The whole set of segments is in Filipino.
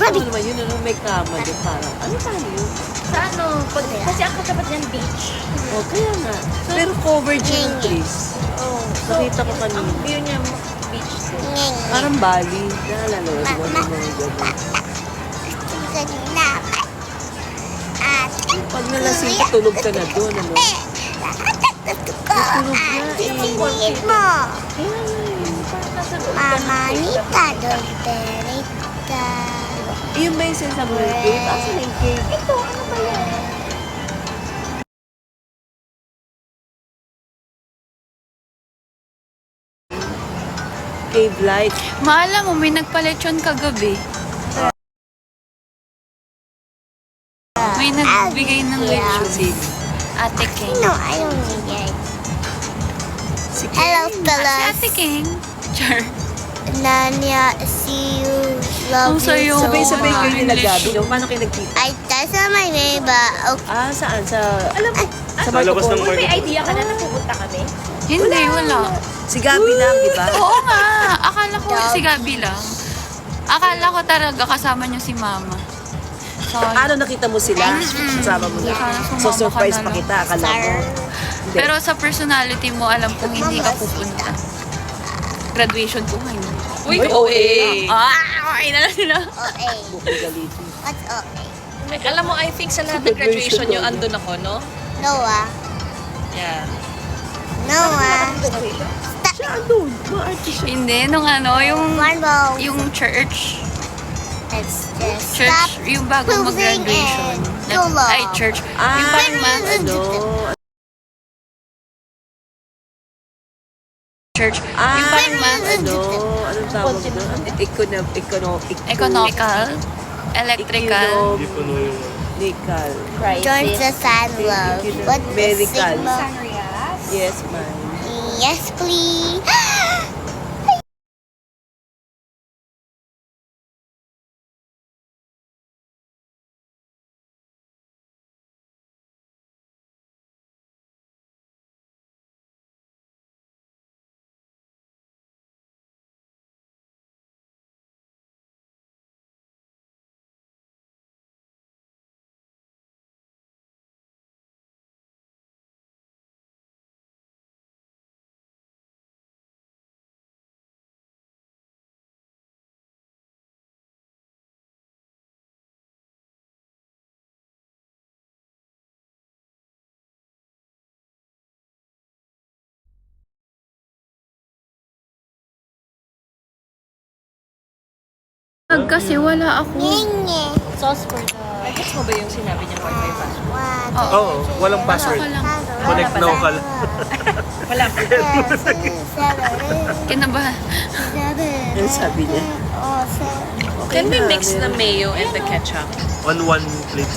Ano naman yun, ano may kama doon parang. Ano tayo yun? Sa ano? Kasi ang katapat niyan beach. O, kaya nga. Pero covered yung trees. Oh. Nakita ko kanina. Ang view niya beach din. Parang Bali. Naalala ko, di ba? Yung mga gano'n. Pag nalasing ka, tulog ka na doon, ano? Tulog na eh. Mamanita, Dolterita. Iyon ba yung sinasabi ng cave? Asan yung cave? Ito, ano ba yan? Cave light. Maala mo, may nagpalechon kagabi. May nagbigay ng lechon. Si Ate King. No, I don't need it. si Hello, Si fellas. Ate King. Char. Nanya, see you. Love Ang sayo. you so Sabay-sabay kayo much. nila Gabi. No? Paano kayo nagkita? I that's not my neighbor. Okay. Ah, saan? Sa... Alam mo, Sa labas ng Marco Polo? may idea ka na pupunta kami? Hindi, wala. Si Gabi lang, di ba? Oo nga. Akala ko si Gabi lang. Akala ko talaga kasama niyo si Mama. Sorry. Ano, nakita mo sila? Kasama mo na. So, surprise pa kita. Akala mo. Hindi. Pero sa personality mo, alam kong hindi ka pupunta. Graduation ko ngayon. Uy, OA. Okay na lang sila. Okay. Bukong galiti. What's okay? Alam mo, I think sa lahat ng graduation nyo, andun ako, no? Noah. Yeah. Noah. Siya, andun. Maarte siya. Hindi, nung ano, One row. yung church. Let's just Church, stop. yung bago moving mag-graduation. and go long. Ay, church. Yung Ah, parang ano? church. Ah, Yung parang ano? Anong tawag doon? economical, electrical. Economical. Join the sun love. What the Medical. sigma? Yes, ma'am. Yes, please. Kasi wala ako. Nye. Sauce for the... Gets mo ba yung sinabi niya Wi-Fi password? Oo, walang password. Wala lang. Connect now ka lang. Wala. Kinabahan. Ano sabi niya? Can we mix the mayo and the ketchup? On one plate.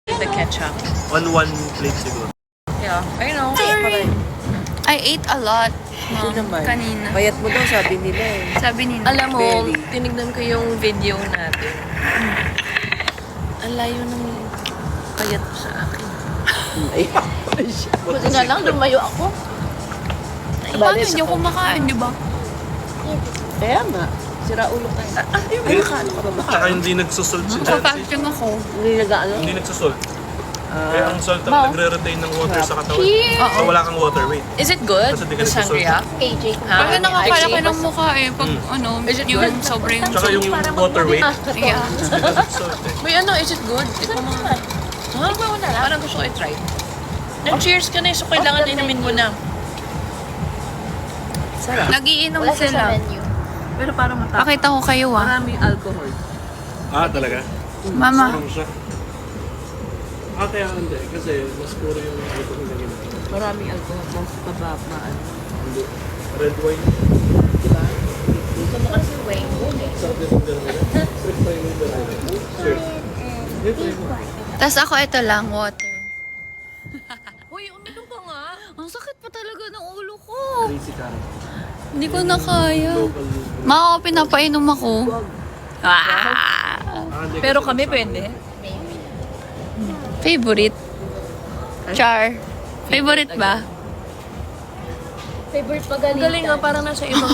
The ketchup. On one plate siguro. Yeah, I know. I ate a lot, Ito Mom, naman. kanina. Payat mo daw, sabi nila eh. Sabi nila. Alam mo, Very. tinignan ko yung video natin. Ang layo ng payat ko sa akin. Ay, siya. Buti nga lang, lumayo ako. Paano hindi ako kumakain, di ba? Kaya nga. Sira ulo ka. Ay, nakaano ka ba ba? Tsaka hindi nagsusult si Jancy. Papasting ako. Hindi nag-ano? Hindi nagsusult. Kaya ang salt ang nagre-retain ng water sa katawan. Oo. So wala kang water weight. Is it good? Kasi di ka The nagsusult. sangria? KJ. Kasi nakapalaki ng mukha eh. Pag ano, Is it yung good? sobrang... Tsaka yung water weight. Yeah. Hindi ka nagsusult eh. May ano, is it good? Ito mo nga. Ha? Parang gusto ko i-try. Nag-cheers ka na so kailangan inumin mo na. Sarap. Nagiinom sila. Pero parang matapos. Pakita ko kayo Maraming alcohol. Ah, talaga? Mama. Strong siya. Ah, kaya hindi. Kasi mas puro yung alcohol na ginagawa. Maraming alcohol. Mas mababa. Hindi. Red wine. Diba? Gusto mo kasi wine eh. Sarap yung nila. Red wine yung nila. Sure. Tapos ako ito lang, water. Uy, uminom ka nga. Ang sakit pa talaga ng ulo ko. Crazy ka. Hindi ko na kaya. Local. Ma, pinapainom ako. Ah! Ah, hindi Pero kasi kami sa- pwede. Favorite? Char. Favorite ba? Favorite pagalitan. Galing nga, parang nasa ibang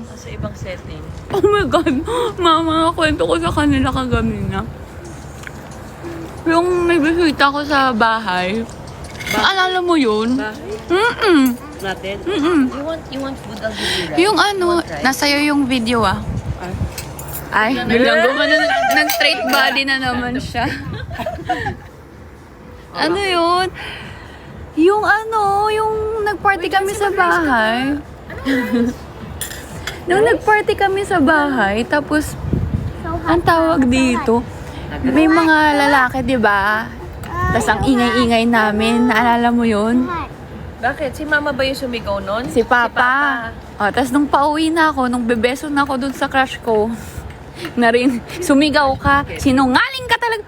nasa ibang setting. Oh my God. Mama, kwento ko sa kanila kagabi na. Yung may bisita ko sa bahay. Alala mo yun? Mm-mm. Natin? Mm-mm. You want food, I'll give you rice. Yung ano, nasa'yo yung video ah. Ay, biglang gumano. Nag-straight body na naman siya. Ano yun? Yung ano, yung nag-party kami sa bahay. Nung nag-party kami sa bahay, tapos, ang tawag dito, may mga lalaki, di ba? Tapos ang ingay-ingay namin, naalala mo yun? Bakit? Si Mama ba yung sumigaw nun? Si Papa. O, tapos nung pauwi na ako, nung bebeso na ako dun sa crush ko, na rin, sumigaw ka, sinungaling ka talaga.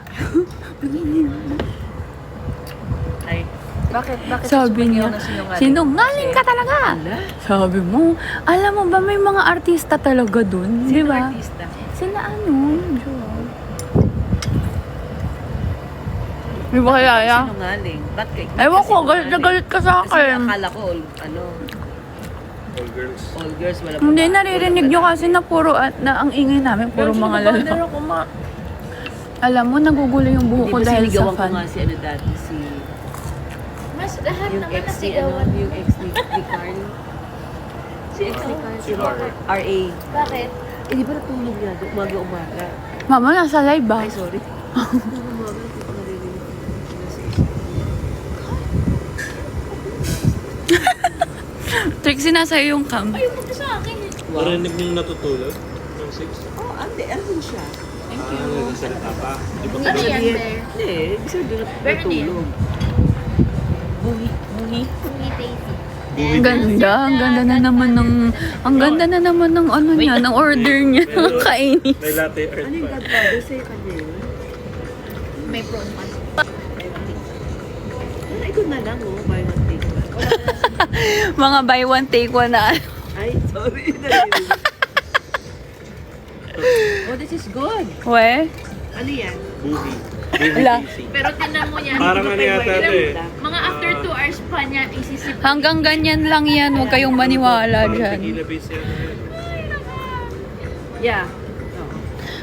Ay, bakit Sabi niya, sinungaling ka talaga. Sabi mo, alam mo ba may mga artista talaga dun? Di ba? Artista. Sila ano? Di ba kaya ya? Sinungaling. Ba't kay... Ewan ko, galit na galit ka sa Kasi akin. akala ko, ano, All girls. all girls, wala Hindi, naririnig nyo kasi na puro, na ang ingay namin, puro mga lalaki. Alam mo, nagugulo yung buho ko dahil sa ko fan. nga si ano dati, si... Mas lahat Yung naman ex ni, nasigawan. ano, yung ex ni Carl. Si ex ni Carl, si R.A. Bakit? Eh, di ba natulog niya? Umaga-umaga. Mama, nasa live ba? Ay, sorry. Trixie, nasa iyo yung cam. Ayaw mo sa akin eh. Narinig niyong natutulog? Ng 6? Oh, ante, andun siya. Nagsasalita pa. Di ba Ano yan, Bear? Hindi, ibig sabihin doon Bear, ano yan? natulog. Buhi. Ang ganda, ang ganda na naman ng, ang ganda na naman ng ano niya, ng order niya. Kainis. May latte art Ano yung pa. Godfather sa'yo kanya yun? May prawn man. Ano, ikaw na lang, oh, buy one take one. Mga buy one, take one na. Ay, sorry. Narinig. Oh, this is good. We? Ano yan? Movie. Wala. Pero tinan mo yan. Parang ano yata ito eh. Mga after 2 hours pa niyan, isisip. Hanggang ganyan lang yan, huwag kayong maniwala Parang dyan. tequila base yan. Yeah.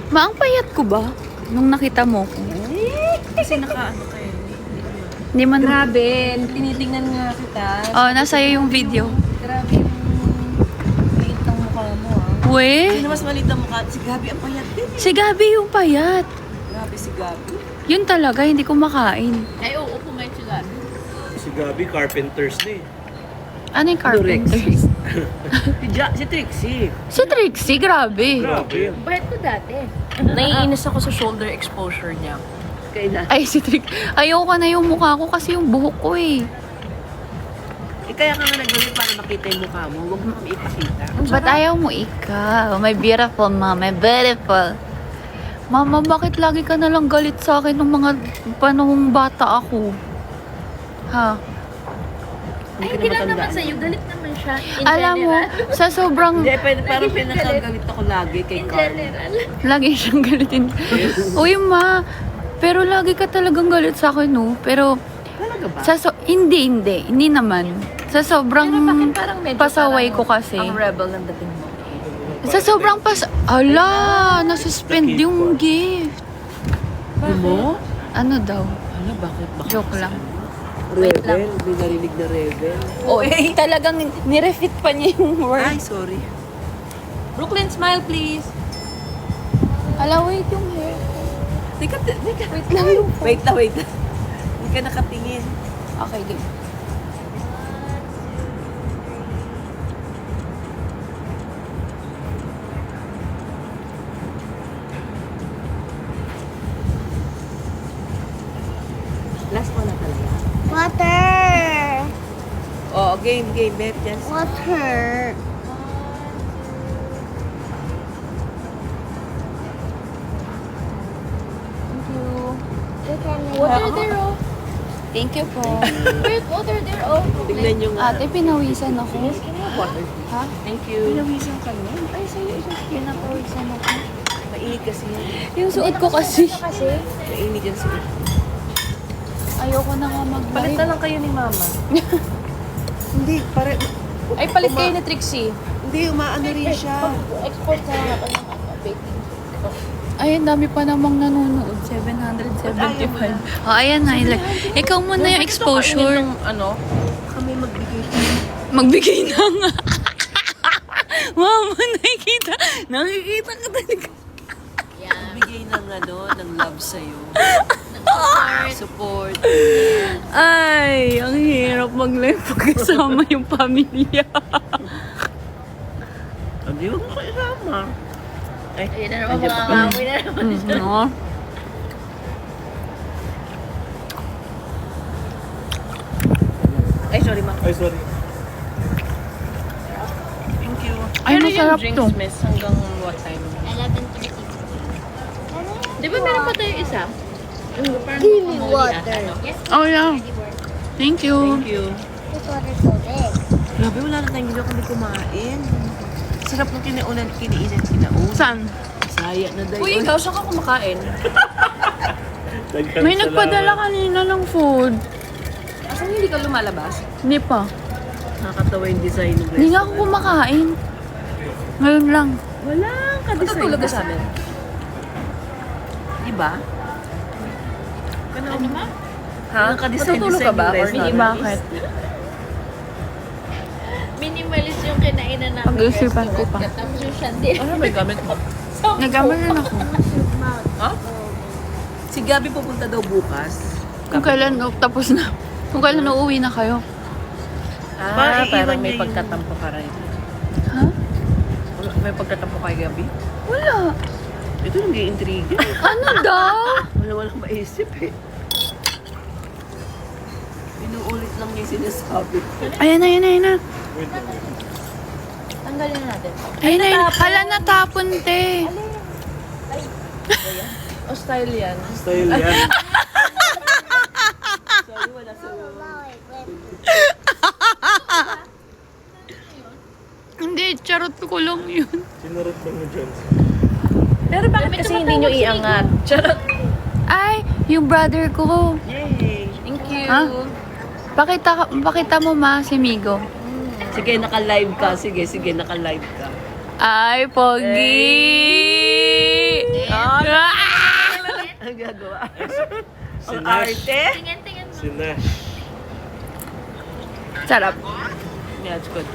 Ma, ang payat ko ba? Nung nakita mo ko. Kasi nakaano kayo. Hindi man... Grabe, tinitingnan nga kita. Oh, nasa iyo yung video. Grabe yung liit ng mukha mo ah. We? Sino mas maliit ang mukha? Si Gabi ang payat din. Si Gabi yung payat. Grabe si Gabi. Yun talaga, hindi ko makain. Ay, oo, kumain siya. Si Gabi, carpenters na eh. Ano yung carpenters? Si Trixie. Si Trixie, grabe. Grabe. Bayad ko dati. Naiinis ako sa shoulder exposure niya. Kailan? Ay, si Trixie. Ayoko na yung mukha ko kasi yung buhok ko eh. Eh, kaya ka nga nagawin para makita yung mukha mo. Huwag mo kami ipakita. Ba't ayaw mo ikaw? My beautiful mom, my beautiful. Mama, bakit lagi ka nalang galit sa akin nung mga panahong bata ako? Ha? Ay, hindi lang naman sa'yo. Galit naman siya. In Alam mo, general. sa sobrang... Hindi, parang pinakagalit ako lagi kay In Carl. general. Lagi siyang galitin. Uy, ma. Pero lagi ka talagang galit sa akin, no? Pero, Talaga ba? hindi naman. Sa sobrang Pero bakit parang medyo pasaway parang ko kasi. Ang rebel ng dating mo. Sa sobrang ala, nasuspend yung gift. Ano mo? Ano daw? Ano, bakit? Joke lang. Rebel? May narinig na rebel. Oh, talagang nirefit pa niya yung Ay, word. sorry. Brooklyn, smile please. Ala, wait yung hair. Teka. Wait lang yung Wait na. Hindi ka nakatingin. Okay, game. Last mo na talaga. Water. Oh, game, Beth. Yes. Water. Water there, oh. Thank you po. Wait, water there, oh. Tingnan nyo nga. Ate, pinawisan ako. Water. Ha? Thank you. Pinawisan ka na? Ay, sa'yo, pinawisan ako. Mainit kasi yan. Yung suot ko kasi. Mainit yan siya. Ayoko na nga mag-live. Palit na lang kayo ni Mama. Hindi, pare... Ay, palit kayo ni Trixie. Hindi, umaano rin siya. Export na lang ako ng baking. Ay, ang dami pa namang nanonood. 775. Oh, ayan na. Ikaw muna yung exposure. Ano? Kami magbigay. Magbigay na nga. Mama, nakikita. Nakikita ka talaga. Magbigay ng ng love sa'yo. Support. Ay, ang hirap mag-live pagkasama yung pamilya. Hindi mo ko isama. Ayun na naman mga kamoy na naman. No? Ay, sorry ma. Ay, sorry. Thank you. Ay, masarap drinks, to. miss, hanggang what time? 11:30. Di ba meron pa tayo isa? Give me water. Oh, yeah. Thank you. Thank you. This water's so big. Grabe, wala na tayong ginawa kami kumain. Sarap ng kinaunan, kinaun. Saan? Saya na dahil. Uy, ikaw, saan ka kumakain? May nagpadala kanina ng food. Asan hindi ka lumalabas? Hindi pa. Nakakatawa yung design ng Hindi nga ako kumakain. Ngayon lang. Walang ka-design. Matutulog ka sa amin. Diba? Ano ma? Ha? Ka-design Matutulog ka ba? Or Hindi, bakit? Minimalist yung kinainan namin. Pag-isipan ko pa. Tapos yung shandy. Ano may gamit mo? Nag-amalan ako. Si Gabi pupunta daw bukas. Kung kailan, tapos na. Kung kailan uuwi na kayo. Parang Parang iwan may niya yung- pagkatampo ka rin. Ha? May pagkatampo kay Gabi? Wala. Ito nang i-intrigue. Ano daw? Walang maisip eh. Inuulit lang niya yung sinasabi. Ayan na, ayan na, ayan na. Tanggalin na natin. Ayun na, ayun. Hala, natapon, te. O style yan? Style yan. Sorry, wala sa Hindi, charot ko lang yun. Sinurot lang ni Jones. Pero bakit kasi hindi nyo iangat? Charot. Ay, yung brother ko. Yay! Thank you. Ha? Pakita mo ma, si Migo. Sige, naka-live ka. Sige, naka-live ka. Ay, pogi! Ah! Ang gagawa. Si Ang Nash. arte. Tingin mo. Si Nash. Sarap. Yeah, it's good.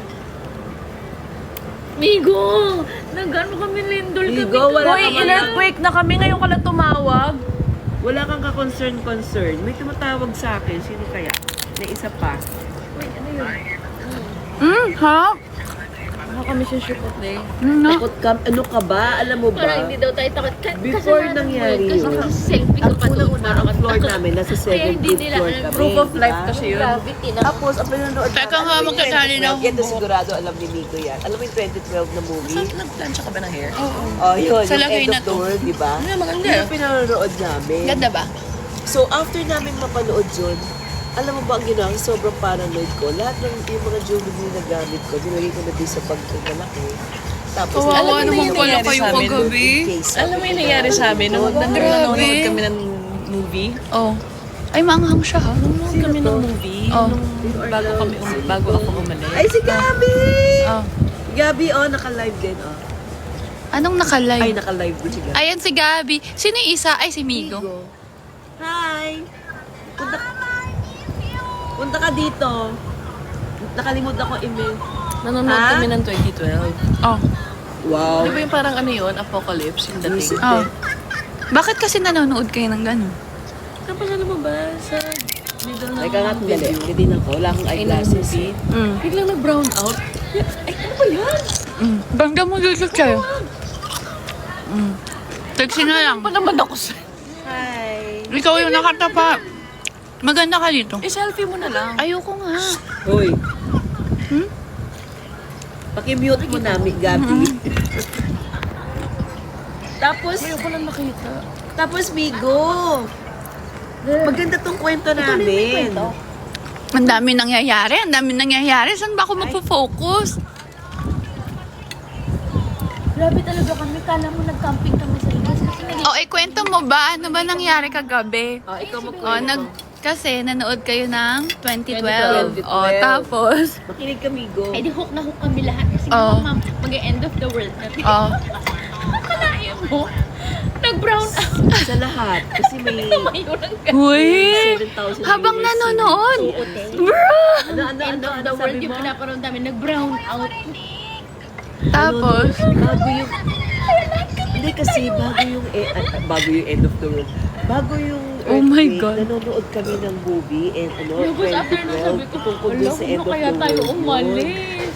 Migo! Nagano kami lindol kami. Migo, wala Uy, ka ba in-earthquake na kami. Ngayon ka lang tumawag. Wala kang ka-concern. May tumatawag sa akin. Sino kaya? May isa pa. Ha? Kami siya Chipotle. No? Takot ka. Ano ka ba? Alam mo Parang ba? hindi daw tayo takot. Before nangyari Kasi yun, selfie ko ang pa doon. unang-unang ang floor namin, nasa Kaya hindi 17th nila floor alam. kami. Proof of life diba? kasi yun. Gravity na. Tapos, ang pinanood Teka nga, alam mo yung magkasali na 2012, Ito sigurado alam ni Miko yan. Alam mo yung 2012 na movie? Nag-plancha ka ba ng hair? Oh, yun. Sa Yung lagay End na of the to. World, di ba? maganda. Yun yung pinanood namin. Ganda ba? So, after namin mapanood yun, alam mo ba ang ginawa? Sobrang paranoid ko. Lahat ng yung mga jewelry na gamit ko, dinagay ko na din sa bag ko malaki. Tapos, Kawawa alam mo naman yung pala nangyari kayo sa amin, kagabi. in case, Alam mo sabi yung ko, nangyari sa amin? Nung Grabe. nanonood kami ng movie. Oh. Ay, maanghang siya ha. Nanonood kami ng movie. Oh. Bago ako umalis. Ay, si Gabi! Oh. Gabi, naka-live din, Anong Ay, naka-live? naka-live din si Gabi. Ayan si Gabi. Sino yung isa? Ay, si Migo. Hi! Punta ka dito. Nakalimutan ko email. Nanonood Ha? kami ng 2012. Oh. Wow. Di ba yung parang ano yun? Apocalypse yung dating. Oh. Bakit kasi nanonood kayo ng gano'n? Tapos ano mo ba? Sa middle ng Ay, kangat dali. Hindi na ko. Wala akong Ay, ng eyeglasses. movie. Mm. Biglang nag-brown out. Ay, ano ba yan? Bangga mo dito kayo. Taxi na lang. Pa naman ako sa... Hi! Ikaw yung nakatapa. Maganda ka dito. I-selfie mo na lang. Ayoko nga. Hoy. Paki-mute mo namin, Gabi. Tapos, Ayoko lang makita. tapos, Migo. Maganda tong kwento namin. Ang dami nangyayari. Ang dami nangyayari. Saan ba ako magpo-focus? Grabe talaga kami. Kala mo nag-camping kami sa labas. Kasi O, kwento mo ba? Ano ba nangyari kagabi? Ikaw O, Kasi nanood kayo ng 2012. O, tapos, Makinig kami, go. Eh di hook na hook kami lahat kasi Oo. ma'am, mag-end of the world na. o, Kalahin mo, nag-brown out. Sa lahat. Kasi may Mayroon ka. uy, 7,000 habang viewers. nanonood. Hotel. Bro! End of the world yung pinapanood namin, nag-brown out. Tapos, Bago yung... Hindi kasi bago yung end of the world. Bago yung Oh my earthquake, God. nanonood kami ng movie and Tapos after na sabi ko, tungkol ala, dun sa kung end na of kaya the tayo world. umalis.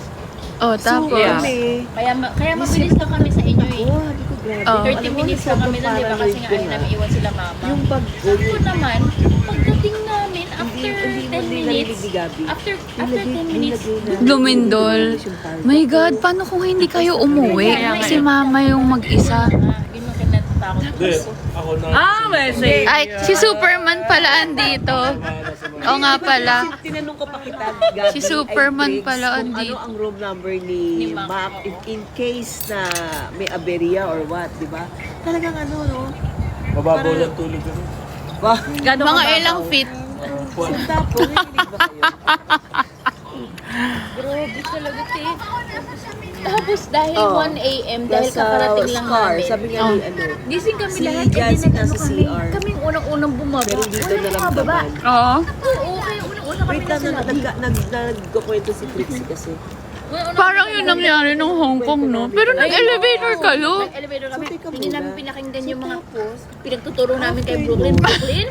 oh, tapos, kami, Kaya mabilis lang kami sa inyo eh. oh, sabi ko, grabe. Oh. 30 minutes lang kami doon, di ba? Kasi nga ayaw namin iwan sila mama. Yung pag... Sakto naman, pagdating namin, after Hindi 10 narinig minutes, ni Gabi. after 10 minutes, lumindol. My God, paano kung hindi kayo umuwi? Si mama yung mag-isa. yun yung kinatatakot ko. Hindi, ako na. message. Ay, si Superman pala andito. Oo nga pala. Tinanong ko pa kita, Gabi. Si Superman ay, Briggs, pala kung andito. ano ang room number ni Mac. Mac in case na may aberya or what, di ba? Talagang ano, no? Mababaw lang tulog ko. Wow. Mga ilang feet. Tapos, narinig ba kayo? Grabe talaga, te. Tapos dahil Oh. 1 a.m., dahil Nasa kakarating lang Scar, namin. sabi nga ni ano, Gising kami Si lahat, Jancy nag-ano nasa kami. CR. Kaming unang-unang bumaba. pero dito Wala na lang bumababa. Oo. Oo, kaya unang-una kami wait lang, nasa lobby. nagkukwento si Trixie kasi. Unang-una Parang kami yun nasa nangyari nung Hong Kong, no? Pero nag-elevator kayo. Nag-elevator kami. So, teka Hindi muna. namin pinakinggan yung mga pinagtuturo namin kay Brooklyn. Brooklyn?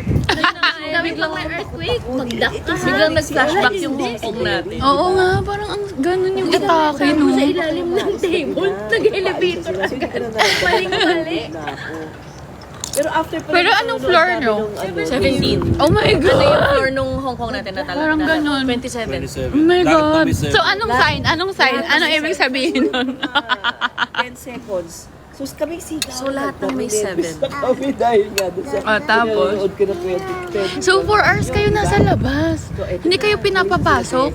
Biglang may earthquake. Magdak ka. Biglang nag-flashback yung Hong Kong natin. Oo nga, parang ang ganun yung atake, no? Sa ilalim ng table. Nag-elevator agad. Maling-mali. Pero after pa Pero anong floor nyo? 17. Oh my Ano yung God! floor nung Hong Kong natin na talaga? Parang ganun. 27. Oh my Lakad God! kami 7. So, anong sign? Anong sign? Ano ibig sabihin nun? 10 seconds. So kami sigaw. So, lahat ng may 7. Kami dahil nga doon sa Tapos? pinanood ko na 20. So, 4 hours kayo nasa labas. Hindi kayo pinapapasok?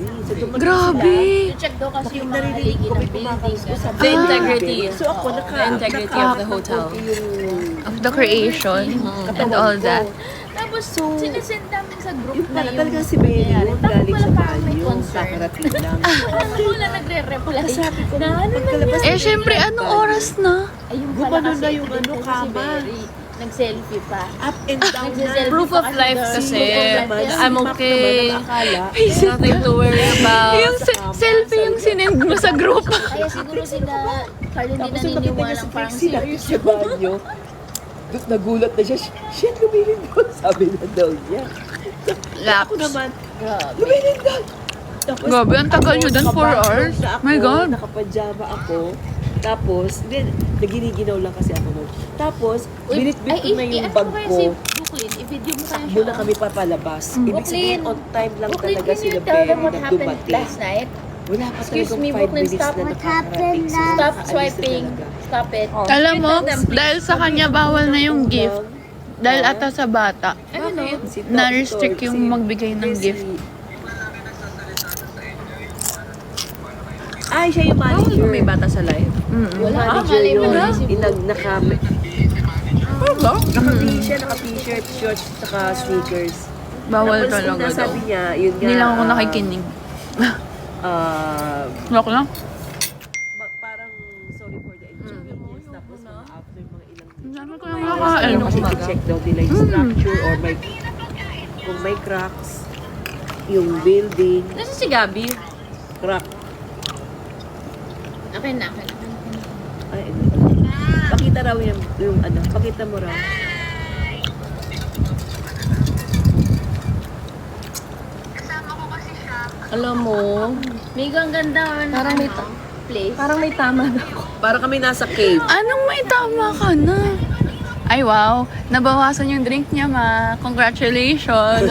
Grabe! Check daw kasi yung mga Narinig haligi ko ng may building. kumakausap sa The integrity. So ako The integrity of the hotel. Of the creation and all that. Tapos, sinesend namin sa group Yung na pala yung talagang si Benny yun, Tapos galing wala sa parang may banyo, concern. kakarating lang. Wala nagre-reply. Sabi ko, na ano pagkalabas Eh, syempre, anong oras na? Ayun Gumano pala na kasi yung pinag- ano, si kama. Berry. Nag-selfie pa. Up and down na. Nagsiselfie Proof pa of kasi life daw. kasi. Proof of life kasi. I'm okay. Nothing to worry about. Yung selfie yung sinend mo sa group. Kaya siguro sila, Carl, hindi Tapos yung nakita niya naniniwala si parang Trixie lapit serious. sa banyo. Tapos nagulat na siya, shit, lumilin doon. Sabi na daw niya. Ako Laps. naman, Grabe. lumilin doon. Tapos, Grabe, ang tagal nyo doon, 4 kabahan hours. na ako, My God. Nakapajama ako. Tapos, then, naginiginaw lang kasi ako nun. Tapos, binitbit ko na yung bag kaya ko. si Brooklyn, i-video mo kaya Takbo na kami papalabas. Ibig sabihin, on time lang Brooklyn, talaga can sila you tell them Perry what na happened dumating. last night? Wala pa Excuse talagang me, 5 Brooklyn, minutes stop. na nakakarating. So, Stop nakaalis na swiping. talaga. Stop it. Alam mo, dahil sa kanya bawal na yung gift. Dahil ata sa bata, Si Top na-restrict Store, yung si- magbigay ng si- gift. Ay, siya yung manager. May bata sa live. Wala, Manager malay mo yun. na. Naka-t-shirt, naka-t-shirt, shorts, saka sneakers. Bawal Tapos talaga una daw. sabi niya, yun nga. Hindi lang ako nakikinig. Lock lang? Parang sorry for the inconvenience. Tapos mga after mga ilang Sabi ko na makakain. kasi check daw nila yung structure or may kung may cracks, yung building, Nasa si Gabi? crack. Akin na. Ay, pakita raw yung ano, pakita mo raw. Alam mo, Mega ang ganda. Parang may place. parang may tama na ako. Para kami nasa cave. Anong may tama ka na? Ay wow, nabawasan yung drink niya ma. Congratulations.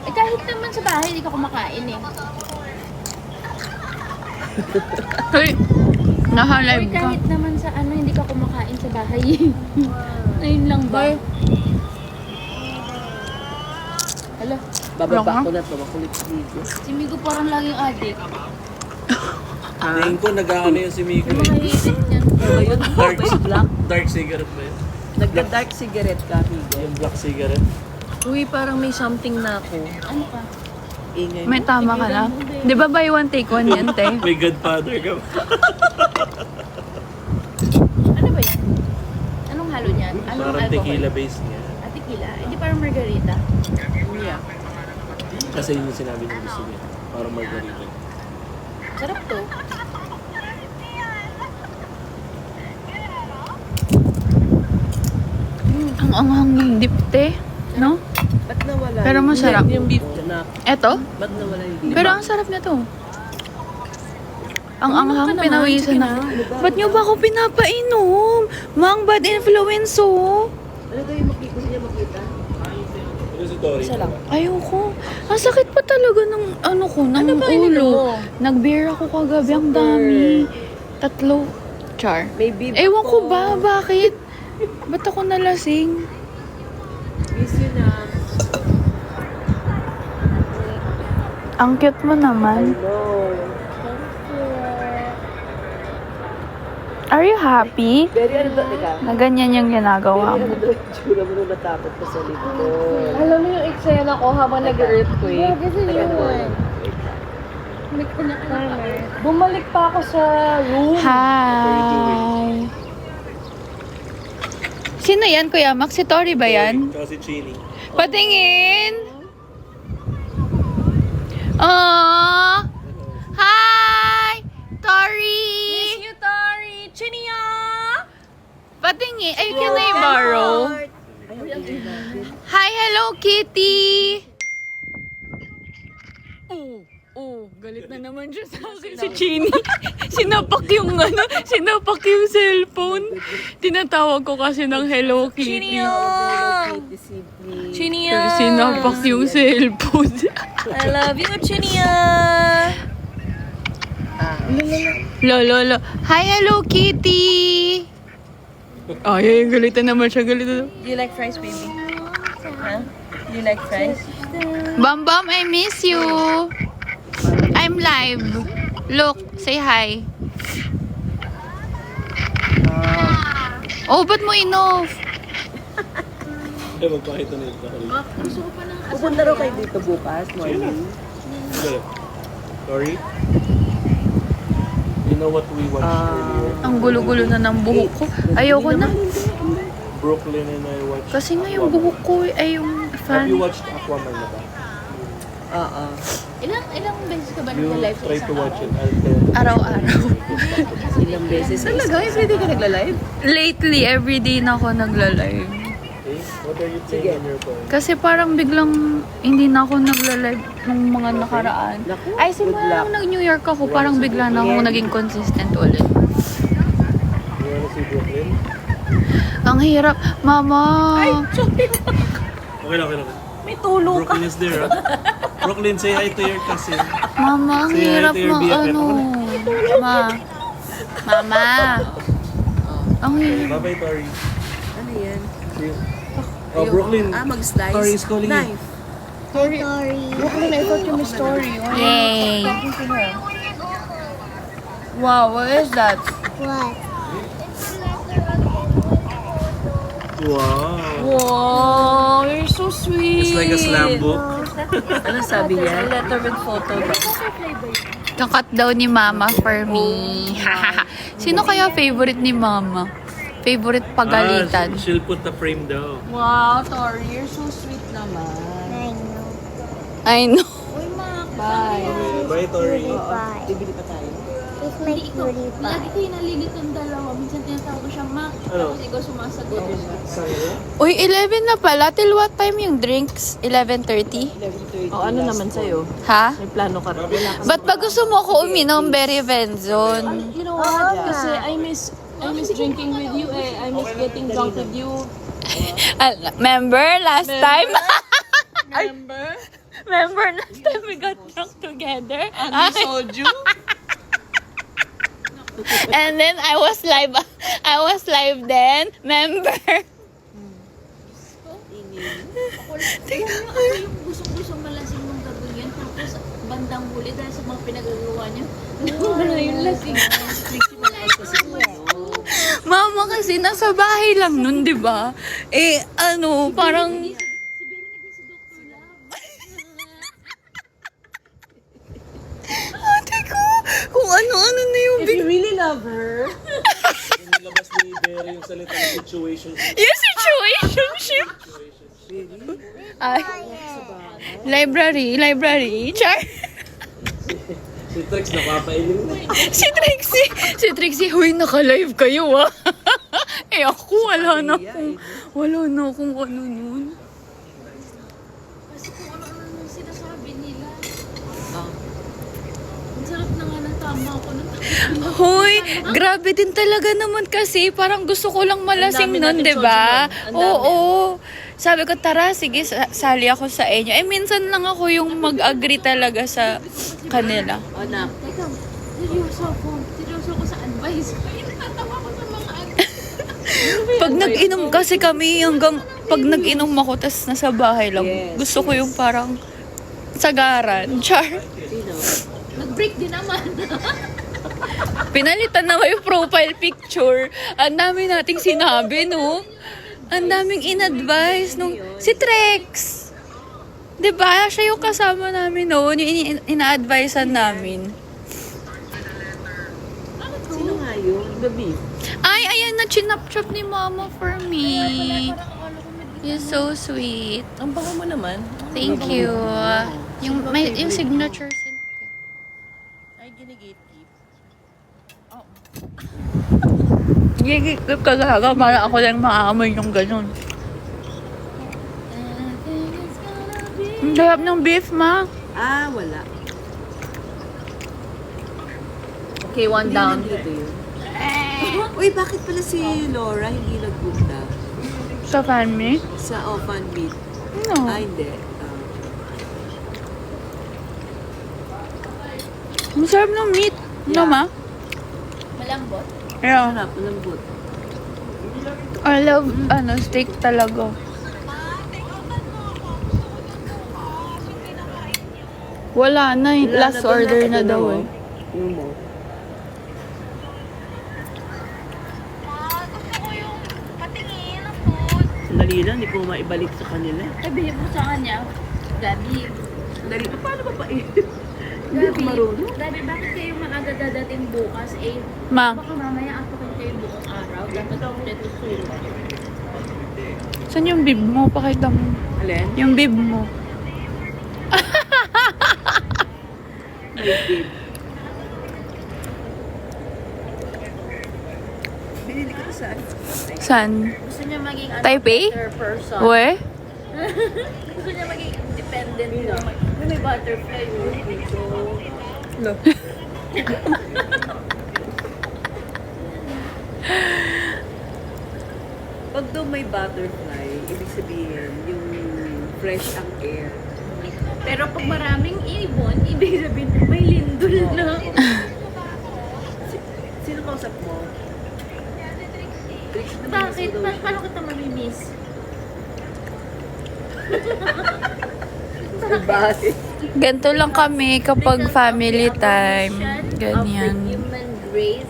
Eh kahit naman sa bahay, hindi ka kumakain eh. Hoy, Uy, naka-live ka. kahit naman sa ano, hindi ka kumakain sa bahay. Ayun lang ba? Hala, Bababa Wala ka? ko na to, makulit video. si Migo parang laging addict. Tingin ko, nag-aano yun si Miko. Yung mga hilig niyan. Yun, black. Dark cigarette ba yun? Nagda-dark cigarette ka, Higo. Yung black cigarette. Uy, parang may something na ako. Ano ka? Ingay May tama ka na. Di ba buy one take one yan, te? May godfather ka ba? Ano ba yan? Anong halo niyan? Anong Parang alcohol? tequila base niya. Ah, tequila. Hindi parang margarita. Yeah. Kasi yun yung sinabi niya gusto niya. Parang margarita. Sarap to. Ang anghang ng dip, te. No? Ba't nawala? Pero masarap. Yung beef na. Eto? Ba't nawala yung beef? Pero ang sarap na to. Ang anghang pinawisan na. Ba't nyo ba ako pinapainom? Mang bad influence, oh. Ano daw yung makita? Gusto niya makita? Ito si Tori. Isa lang. Ayoko. Ang sakit pa talaga ng ano ko, ng ulo. Nag-beer ako kagabi, ang dami. 3 char. May beef Ewan ko ako. ba, bakit? Ba't ako nalasing? Miss you na. Ang cute mo naman. Hello. Are you happy? Very ano ba? Teka. Na ganyan yung ginagawa Very mo? ano daw yung tsura mo nung natakot pa sa likod. Alam mo yung eksena ko habang nag-earthquake? Bumalik pa ako sa room. Hi! Sino yan, Kuya Max? Si Tori ba yan? Tsaka si Chini. Patingin! Aww! Hi! Tori! Miss you, Tori! Chinia! Patingin. Ay, can I borrow? Hi, Hello Kitty! Oh, galit na naman siya sa akin. Si Chini. Sinapak yung sinapak yung cellphone. Tinatawag ko kasi ng Hello Kitty. Chinia! Sinapak yung cellphone. I love you, Chinia! Lolo. Hi, Hello Kitty! Ay, galitan naman siya. Galitan. Do you like fries, baby? Huh? Do you like fries? Bam Bam, I miss you. I'm live. Look, say hi. Oh, ba't mo inoff? Eh, magpakita na ito. Pupunta raw kayo dito bukas, morning. Tori? You know what we watched earlier? Ang gulo-gulo na ng buhok ko. Ayoko na. Brooklyn and I watched Kasi nga yung buhok ko ay yung Have you fan. watched Aquaman na ba? Oo. Ilang beses ka ba You nag-live sa try isang to watch araw? it. I'll tell you. Araw-araw. Ilang beses. Talaga? Everyday ka nagla-live? Lately, everyday na ako nagla-live. Okay? What are you playing on your phone? Kasi parang biglang hindi na ako nagla-live nung mga nakaraan. Naku, Ay, good simula luck. nung nag-New York ako, parang bigla na ako naging consistent ulit. You wanna see Brooklyn? Ang hirap. Mama! Okay lang. May tulo ka. Brooklyn is there, huh? Brooklyn, say hi to your cousin. Mama, ang Say hi hirap to your mo, BFF. ano. Mama. Ang hirap. Bye-bye, Tori. Ano yan? See you. Oh, Brooklyn. Mag-slice. Tori is calling you. Knife. Brooklyn, I thought you missed story. Yay! Wow, what is that? Wow. Wow, you're so sweet. It's like a slam book. Ano sabi A niya? letter with photo. Kakat daw ni Mama for me. Sino kaya favorite ni Mama? Favorite pagalitan? She'll put the frame down. Wow, Tori, you're so sweet naman. I know. Bye. Bye, Tori. Bibili pa tayo. Hindi ikaw. Lagi kayo nalilito ang dalawa. Minsan tinatawag ko siya, Ma. Ano? Tapos ikaw sumasagot. Uy, 11 na pala. Till what time yung drinks? 11:30? 11:30. Oh, ano naman sa'yo? Ha? May plano ka rin. Ba't ba gusto mo ko uminom? Very Benzon. You know what? Kasi I miss drinking with you eh. I miss getting drunk with you. Remember last time? Remember? Remember last time we got drunk together? And we sold you? And then I was live then. Remember? Ako yung gustong-gusto malasing mong gagawin yan. Tapos, magandang huli dahil sa mga pinagagawa niyo. Wala yung lasing. Mama kasi nasa bahay lang nun, di ba? Eh, ano, parang... Ate ko, kung ano-ano na yung If you really love her, Yung nilabas ni Berry yung salita ng situation. yung situationship. Ay, library, char. Si Trex napapailing na. Si Trixie, huy, naka-live kayo, ah. Eh, ako, wala na akong ano nun. Kasi kung ano-ano yung sinasabi nila. Ang sarap na nga ng tama ko ng Hoy, grabe din talaga naman kasi. Parang gusto ko lang malasing Ang dami nun, natin di ba? chosen nun. Ang dami. Oo. Sabi ko, tara, sige, sali ako sa inyo. Eh, minsan lang ako yung mag-agree talaga sa kanila. anak, Teka, seryoso ako sa advice. Natawa ko sa mga advice. Pag nag-inom kasi kami, pag nag-inom ako, tas nasa bahay lang, Yes, gusto ko yung parang sagaran. Char. sino? Nag-break din naman. Pinalitan na yung profile picture. Ang dami nating sinabi, no? Ang daming in-advise nung... Si Trex! Diba? Siya yung kasama namin noon. Yung ina-advisean namin. Sino nga yun? Gabi. Ay, ayan na chinap-chop ni Mama for me. You're so sweet. Ang bango mo naman. Thank you. Yung signature scent ko. Ay, ginigate-keep. Gigigip ka gaga para ako lang maamoy yung ganun. Ang sarap ng beef, ma. Ah, wala. Okay, one down. Hindi nandito yun. Uy, bakit pala si Laura hindi nagpunta Sa fan me? sa Fan Meet? No. Ah, hindi. Ang sarap ng meat. No, ma? Malambot. Yeah. Sarap, malambot. I love, steak talaga. Wala na, last order na daw eh. Yung mo. Sandali lang, hindi ko maibalik sa kanila. Sabihin mo sa kanya, Gabi, Sandali pa, paano ba pa Hindi ako marunong. Gabi, bakit kayo maaga dadating bukas? Eh, Ma, baka mamaya atukin kayo buong araw. Dapat kompleto sulat. saan yung bib mo? Pakita mo. Alin? Yung bib mo. My babe. Binili ko to saan? Saan? Gusto niya maging Taipei? better person. We? Gusto niya maging independent. May butterfly yun dito. No. Pag daw may butterfly, ibig sabihin yung fresh ang air. Pero pag maraming ibon, ibig sabihin may lindol na. Sino kausap mo? Bakit? Paano kita mamimiss? Bakit? Ganito lang kami kapag family time. Ganyan.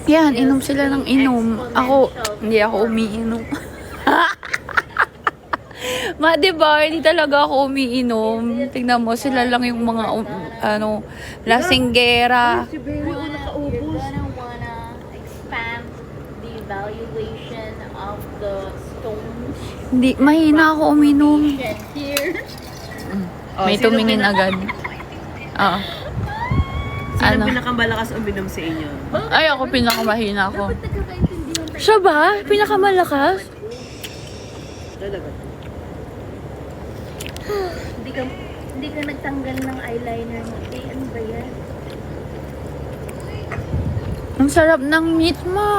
Yan, inom sila ng inom. Ako, hindi ako umiinom. Ma, diba? Hindi talaga ako umiinom. Tingnan mo, sila lang yung mga, lasinggera. Si Berry ang nakaubos. Wanna expand the evaluation of the stones Hindi, mahina ako uminom. here. May tumingin agad. Oo. Sino Ano? pinakamalakas uminom sa inyo? Ay, ako pinakamahina ako. Dapat nagkakaintindihan tayo. Siya ba? Pinakamalakas? Talaga. Hindi ka nagtanggal ng eyeliner mo. Eh, ano ba yan? Ang sarap ng meat mo.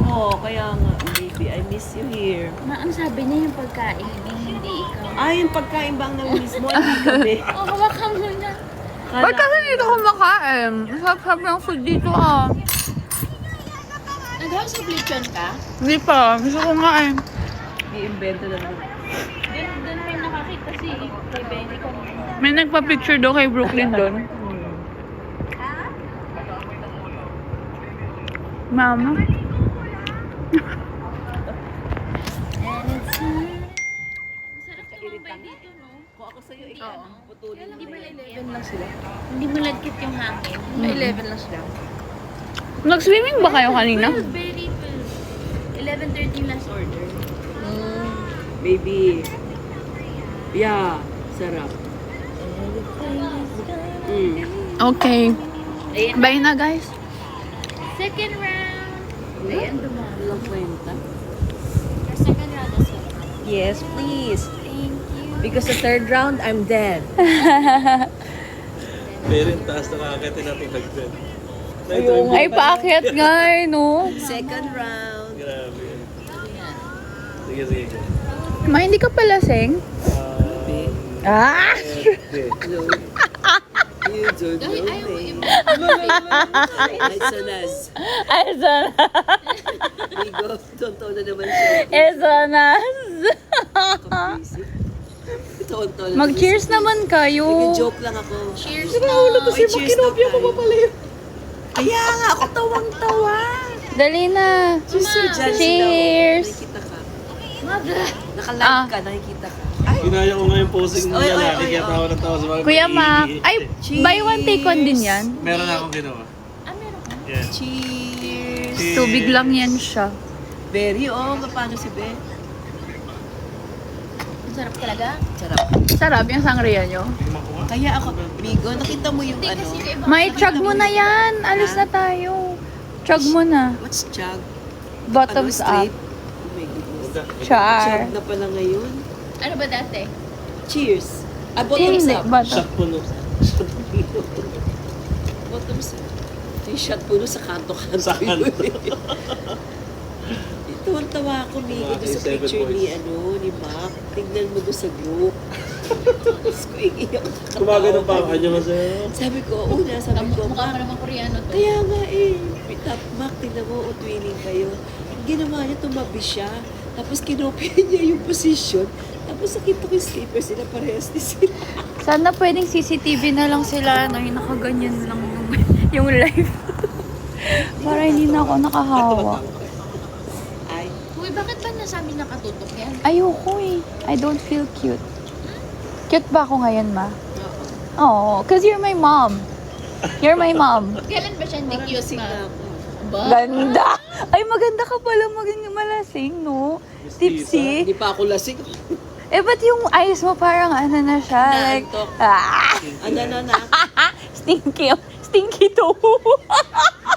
Oo, kaya nga, baby, I miss you here. Ang sabi niya yung pagkain, hindi ikaw. Ah, yung pagkain bang na-miss mo? Hindi kami. Oh, hawakan mo na. Ba't kasi dito kumakain? Sarap-sarap ng food dito ah. Nag-house of lechon ka? Hindi pa. Gusto ko nga eh. I-invento na lang. Doon may nakakita si kay Benny ko. May nagpa-picture doon kay Brooklyn doon. Mama. Kung ako sa'yo, ikaw, putulin mo na yan. 11 lang sila. Hindi malagkit yung hangin. May 11 lang sila. Nag-swimming ba kayo kanina? 12, very 12. 11:13 last order. Baby. Yeah, sarap. Okay. Bye na, guys. Second round. Ayan, dumami. Walang kwenta. Your second round as well. Yes, please. Thank you. Because the third round, I'm dead. Pero yung taas nakakakitin natin hagdan. Ay, paakyat nga eh, no? Second round. Grabe. Sige, sige. Ma, hindi ka pala sing? Ah! Hindi. You don't know Ayaw mo me. yung Ay, Sonas. Ay, sana. Amigo, tonto na naman siya. Esanas. Tonto na Mag-cheers naman kayo. Nag-joke lang ako. cheers Ay, na. cheers na tayo. Kaya nga, ako tawang-tawa. Dali na. Cheers. Nakikita ka. Mother. Naka-live ka, nakikita ka. Ay, Ginaya ko nga yung posing ng Oy, oy, lalaki, oy, kaya oy. tawa ng tawa sa mga Kuya Mac. Ay, buy one, take one din yan. Meron na akong ginawa. Meron ka? Yeah. cheers. Tubig lang yan siya. Very, paano si Ben? Ang sarap talaga. Sarap. Sarap yung sangria nyo. Kaya ako, Migo, nakita mo yung Hindi ano? kasi yung iba. May chug mo na yan. Alis na tayo. Chug mo na. What's chug? Bottoms up. straight? Oh my goodness. Char. Chug na pala ngayon. Ano ba dati? Cheers. Bottoms Hindi, up. bottom. Shot puno. Bottoms up. Yung shot puno sa kanto-kanto. Sa kanto. Tuwan-tawa ako, Migo, doon sa Seven picture ni, boys. ni Mac. Tignan mo doon sa group. Tapos ko, iiyak ako. Kumaga ng baka niya masaya. Sabi ko, sabi ko, Mukha Mac, pa naman Koreano to. kaya nga Tap, Mac, tignan mo, twinning kayo. Ang ginawa niya, tumabi siya. Tapos kinopya niya yung position. Tapos nakita ko yung sleeper sila, parehas din sila. Sana pwedeng CCTV na lang sila. Ay, nakaganyan lang yung live. Para hindi na ako nakahawa. Ay, Uy, bakit ba nasa amin nakatutok yan? Ayoko eh. I don't feel cute. Cute ba ako ngayon, ma? Oo. Cause you're my mom. You're my mom. Kailan ba siya hindi parang cute lasing na ma? ako. Ba? Ganda! Ay, maganda ka pala maging malasing, no? Tipsy. Hindi pa ako lasing. Eh, ba't yung eyes mo parang ano na siya? Like, Naantok. ah, Na. stinky. Stinky to.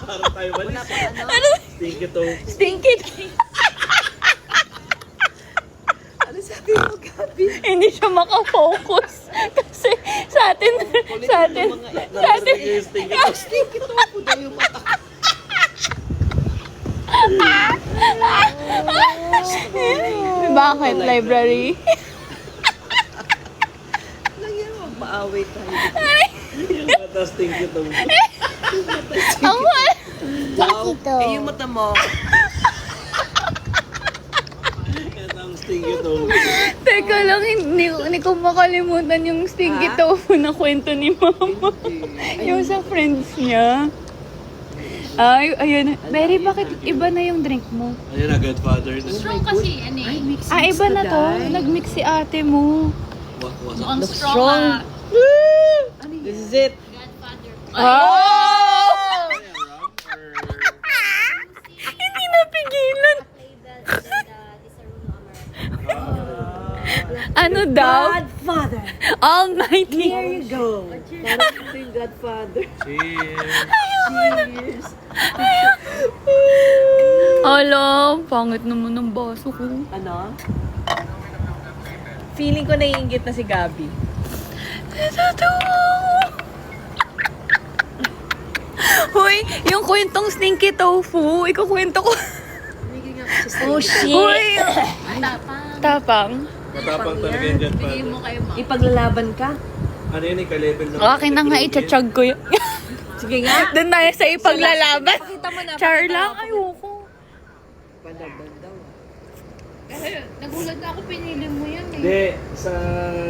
Parang tayo ba? Wala pa ano. Stinky to. Stinky. Ano sabi mo, Gabi? Hindi siya makafocus. Kasi sa atin, sa atin, Yung stinky to. Stinky to po daw yung mata. Bakit library? Lang yan, magpaaway tayo. Yung mata stinky to. Ang Wow. Yung mata mo. Ito ang stinky to. Teka lang, hindi ko makalimutan yung stinky Ha? tofu na kwento ni mama. Yung sa friends niya. Ay, ayun. Mary, bakit iba na yung drink mo? Ayun na, Godfather. Strong kasi, ano eh. Ah, iba na to. Nag-mix si ate mo. Mukhang strong ah. This is it. Godfather. Oh! Hindi napigilan. Ano daw? Godfather. Almighty. There you go. Parang ito yung Godfather. Cheers. Cheers. Alam, pangit naman ng baso ko. Ano? Feeling ko naiingit na si Gabi. Totoo. Hoy, yung kwentong stinky tofu, ikukwento ko. Oh, shit. Hoy, Tapang. tapang. Matapang talaga yung Bigay Godfather. mo kayo ma. Ipaglalaban ka? Ano yun, ka-level ng... Akin na nga, itchachag ko yun. Sige nga. Doon tayo sa ipaglalaban. Pakita mo na. Char lang, ayoko. Palaban daw. Kasi nagulat na ako, pinili mo yan eh. Hindi,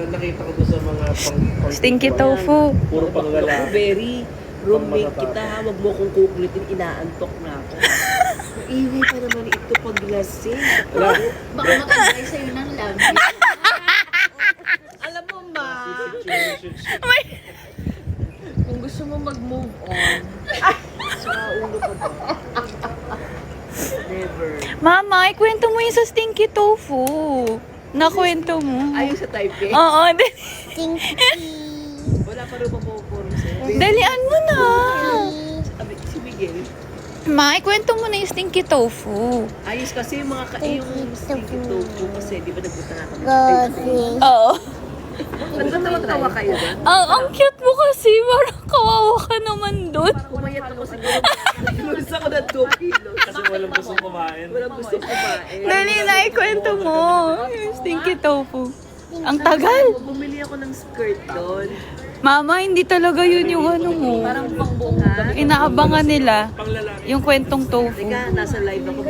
nakita ko doon sa mga pang Stinky tofu. Puro panglalaki. Berry. Roommate kita, ha? Huwag mo kong kukulitin, inaantok na ako. Ingay pa naman ito pag lasing. Wala. Baka makagay sa'yo ng love. Alam mo, ma, Kung gusto mo mag-move on, sa ulo ka ba? Never. Mama, ikwento mo yung sa stinky tofu. Nakwento mo. Ayun sa Taipei. Oo, Wala pa rin mapupuro sa'yo. dalian mo na. Si Miguel. Ma, ikwento mo na yung stinky tofu. Ayos kasi yung mga yung stinky tofu kasi di ba nagpunta nga kami Oo. Nagtatawa-tawa kayo ba? Ang cute mo kasi. Parang kawawa ka naman doon. Pumayat ako siguro. Lulus ako ng 2 kilos. Kasi walang gustong kumain. Walang gusto kumain. Dali na, ikwento mo. Yung stinky tofu. Ang tagal. Bumili ako ng skirt doon. Mama, hindi talaga yun yung ano mo. parang pang buong Ha? Inaabangan nila Pang lalaki. yung kwentong tofu. Teka, nasa live ako,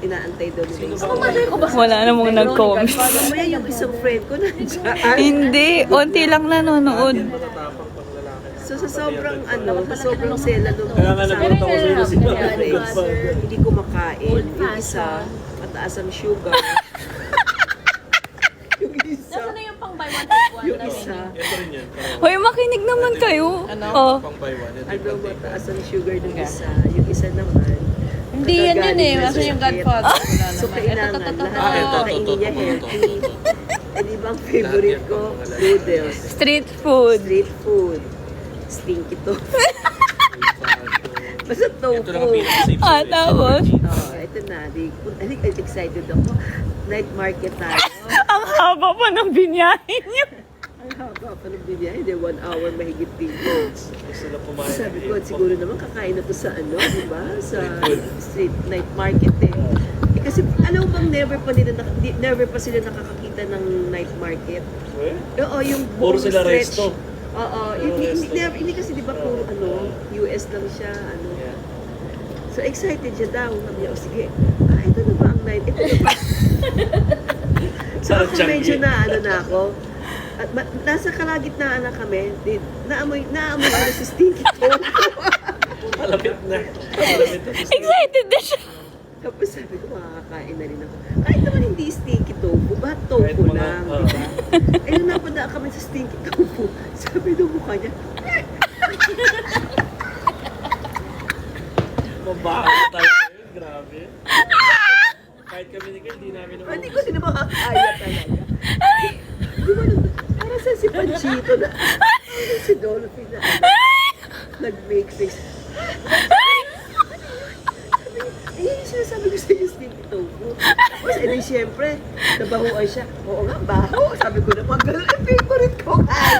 inaantay doon nila. Ako mother ko ba? Wala namang nag-comment. Mamaya yung isang friend ko nandiyan. Hindi, onti lang nanonood. Matatapang pang lalaki. So sa sobrang sela doon. Kaya nga nagulat ako sa'yo kasi Hindi ko makain. Yung isa, mataas ang sugar. Yung isa, Nasaan na yung pang buy one take one? yung isa, Ito rin yan. Parang Hoy, makinig naman kayo. Oh. pang buy one. Ito ano, yung mataas ang sugar ng isa. Yung isa naman, Hindi yan yun eh. Nasaan yung Godfather? Wala so naman. kailangan Ito. lahat ng kainin niya healthy. Eh di ba ang favorite ko? Noodles. Street food. Street food. Stinky tofu. Basta tofu. Ito lang ang pinaka-safe Ah, tapos? Ito na. Excited ako. Night market tayo. Ang haba pa ng binyahin niyo. Ang haba pa ng bibiyahe. Hindi, 1 hour mahigit dito. Gusto na kumain. Sabi ko, siguro naman kakain na to sa ano, di ba? Sa street night market eh. Kasi alam mo bang never pa sila nakakakita ng night market? Eh? Oo, yung Puro buong sila stretch. resto. Oo, Puro resto. hindi kasi di ba puro ano, US lang siya, ano. Yeah. So excited siya daw. Sabi niya, oh sige, ito na ba ang night? Ito na ba? So Parang ako medyo Changi. na ano na ako. At nasa kalagitnaan na kami, naamoy ano si Stinky tofu. Malapit na. Malapit na. Excited na siya. Tapos sabi ko, makakakain na rin ako. Kahit naman hindi stinky tofu, ba't Kahit tofu mga- lang, di ba? Eh, nung napadaan kami sa stinky tofu, sabi nung mukha niya, Mabaho talaga yun. Grabe. Kahit kami ni Kyle, di namin naman. hindi ko sila makakaya talaga. Di ba, para sa si Panchito na, si Dolphin na, nag-make face. Eh, yun yung sinasabi ko sa yung stinky tofu. Tapos, eh, di syempre, nabahuan siya. Oo nga, baho. Sabi ko na, mga ganun, eh, favorite ko kaya.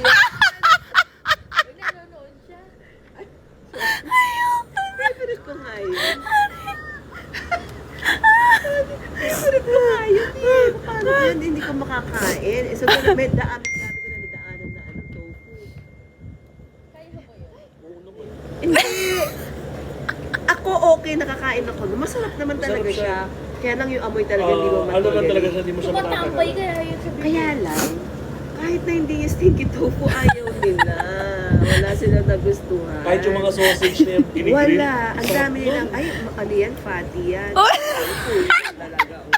Favorite ko nga yun. Favorite ko nga yun eh. Paano yan? Hindi ko makakain. Eh, so, may daan. Sabi ko na nadaanan na ano, tofu. Hindi. Ako okay, nakakain ako. Masarap naman talaga Masarap siya. siya. Kaya lang yung amoy talaga hindi mo Ano man talaga matuloy. siya, di mo siya Tumatambay matatagal. kaya yun sa Kaya lang, kahit na hindi yung stinky tofu, ayaw nila. Wala silang nagustuhan. Kahit yung mga sausage na yung pinigrill. Wala. Ang sarap dami nun. nilang, ay, ano yan, fatty yan. Oh. Tofu yan talaga, oo.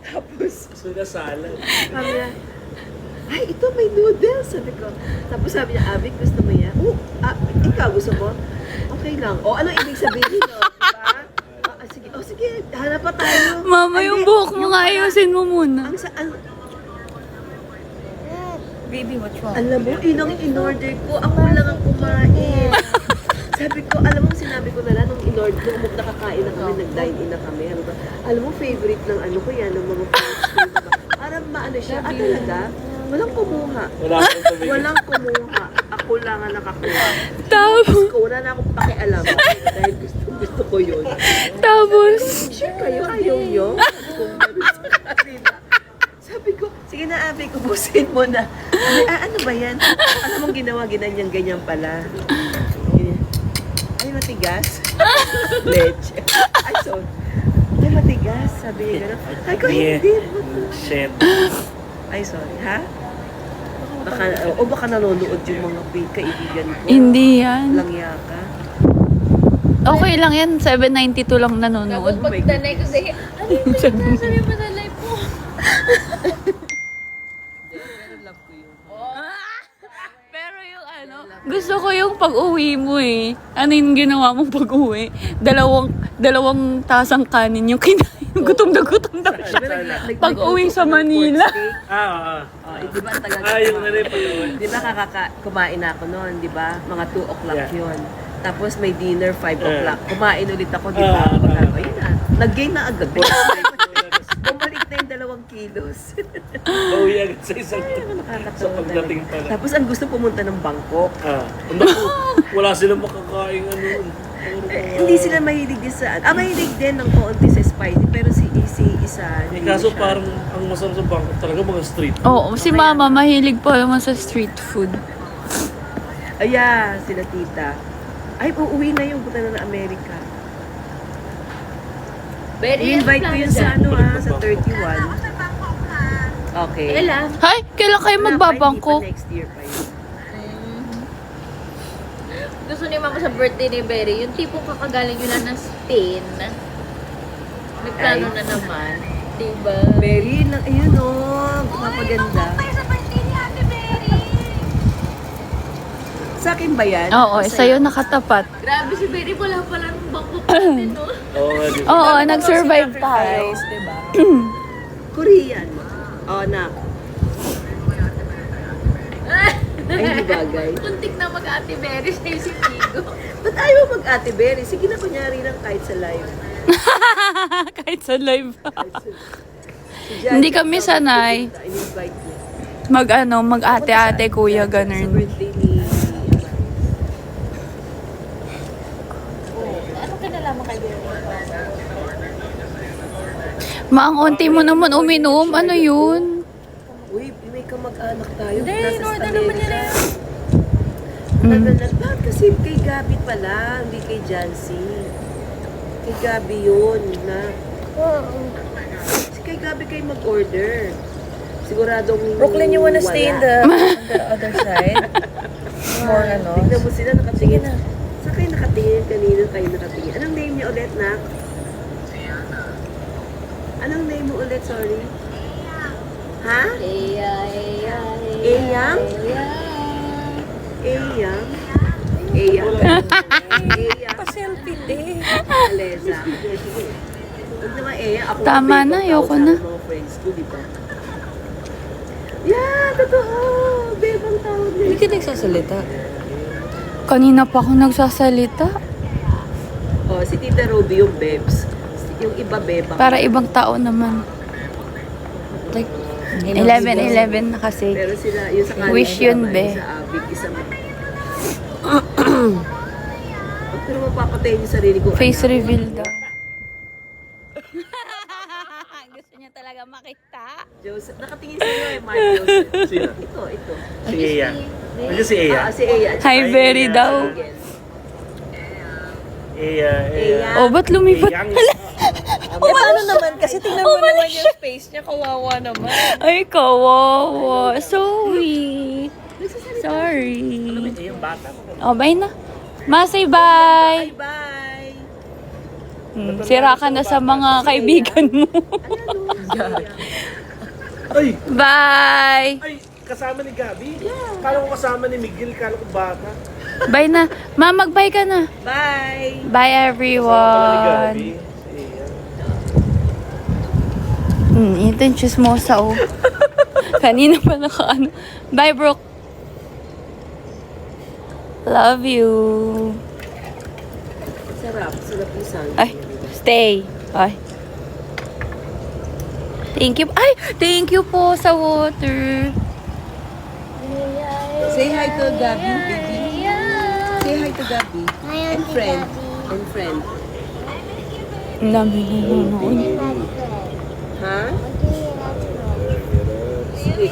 Tapos, Gusto nila salad. sabi niya, ay, ito may noodles. Sabi ko. Tapos sabi niya, Abik, gusto mo yan? Ikaw gusto mo? Okay lang. O, anong ibig sabihin no? Diba? Sige, sige, hanap pa tayo. Mama, Ay, yung hindi, buhok mo nga, ayusin mo muna. Baby, what's wrong? Alam mo, inang in-order ko, ako lang ang kumain. Sabi ko, alam mo, sinabi ko na lang, nung in-order, nung nakakain na kami, nag-dine-in na kami, ano ba, alam mo, favorite ng ano ko yan, ng mga foods ko, diba? Para maano siya, talaga, walang kumuha. Wala akong tumingin. Walang kumuha. Ako lang ang nakakuha. Tapos, Ko, wala na akong pakialam. Dahil gusto ko yun. tapos, Sure kayo, ayaw nyo? Kung meron sa kanila. Sabi ko, sige na Abby, ubusin mo na. Sabi, ano ba yan? Alam mong ginawa, ganyan pala. Ganyan. Ay, matigas. Leche. Ay, so, ay, matigas. Sabi niya gano'n. Ay, ko, Yeah. hindi. Shit. Ay, sorry, ha? Baka nanonood yung mga kaibigan ko. Hindi yan. Langya ka. Okay lang yan. 792 lang nanonood. Tapos pagtanay ko sa'yo, ano yung pinagsasabi mo sa live mo? Pero love ko yun. Pero yung ano, gusto ko yung pag-uwi mo eh. Ano yung ginawa mong pag-uwi? Dalawang tasang kanin yung kinain. Gutom na siya. Pag-uwi sa Manila. Di ba ang tagal yung nalay pa yun. Di ba kumain na ako noon, di ba? Mga 2 o'clock Yeah. yun. Tapos may dinner 5 o'clock. Kumain ulit ako, di ba? Ayun na. Nag-gain na agad. Bumalik na yung 2 kilos. Bawi agad sa isang sa Nakakatawa pagdating talaga. pala. Tapos ang gusto pumunta ng Bangkok. Naku, wala silang makakain ano. Hindi sila mahilig din sa... mahilig din ng konti sa spicy. Pero si isa, hindi Kaso siya. parang ang masarap sa Bangkok talaga mga street. Oo, si mama mahilig pa naman sa street food. Sila tita. Ay, uuwi na yung punta na ng Amerika. I-invite ko yun sa sa 31. Okay. Kailan? Hay, kailan kayo Wala pa, magbabangkok? hindi pa, next year pa yun. Gusto ni mama sa birthday ni Berry, yung tipong kakagaling yun lang ng Spain. Nagplano Ay. na naman. Diba? Very lang, ayun o, mapaganda. Sa akin ba yan? Oo, Masaya. sa'yo nakatapat. Grabe si Berry, wala pala ng bangkok natin, no? Oo nga, di ba? Oo, nag-survive tayo. Diba? Korean. Nak. Ay, di bagay. Kuntik na mag-ate Berry sa'yo si Tigo. Ba't ayaw mag-ate Berry? Sige na, kunyari lang kahit sa live. Kahit sa live. Si Jan, Hindi kami sanay. in-invite niya. Mag-ate-ate, kuya, Sa ganun. birthday ni... Ano ka nalaman kay Berry? Maang unti mo naman uminom. Ano yun? Uy, may kamag-anak tayo. Hindi, Nasa in-order Amerika. naman nila yun. Bakit kasi kay Gabi pala, hindi kay Jancy. Kay Gabi yun, na. Kay Gabi kayo mag-order. Siguradong... Brooklyn, you wanna stay in the other side? More ano? Tignan mo sila, nakatingin. Saan kayo nakatingin? Kanina kayo nakatingin. Anong name niya ulit, Nak? Anong name mo ulit, sorry? Ha? Eyang? Eyang? Eyang? Eyang. Pa-selfie day. Aleza. Huwag naman Eyang. Ako Tama ang na, babe, ayoko ang na. tawag sa mga friends ko, di ba? Yeah, totoo. Babe ang tawag Hindi nila. ka nagsasalita. Kanina pa ako nagsasalita. Oh, si Tita Ruby yung Bebs. Yung iba Beba. Para ibang tao naman. Like, 11-11 na kasi. Pero sila, yung sa kanila, Wish yun, naman, be. Sa Abig, isa mo. Pero mapapatay yung sarili ko. Face reveal daw. Gusto niya talaga makita. Joseph. Nakatingin sa'yo eh, Mark Joseph. Sino? Ito. Si Eya. Ano si Eya? Si Eya. Hi, Berry Eya. daw. Eya. Eya. Oh, ba't lumipat? Eyang. Paano naman? Kasi tingnan mo naman yung face niya. Kawawa naman. Ay, kawawa. Sorry. Sorry. Eyang bata. Oh, bye na. Masay, bye. Bye. Sira ka na sa mga kaibigan mo. Ay! Bye. Ay! Kasama ni Gabi? Kala ko kasama ni Miguel. Kala ko bata. Bye na. Ma, mag-bye ka na. Bye. Bye, Kasama pala ni Gabi. everyone. Si Eya. Ito yung chismosa, oh. Kanina pa naka-ano. Bye, Brooke. Love you. Sarap. Sarap yung sandwich. Ay, stay. Ay. Thank you. Ay, thank you po sa water. Say hi to Gabi, baby. Say hi to Gabi. And friend. And friend. Ang dami nanonood. Ha? Sige.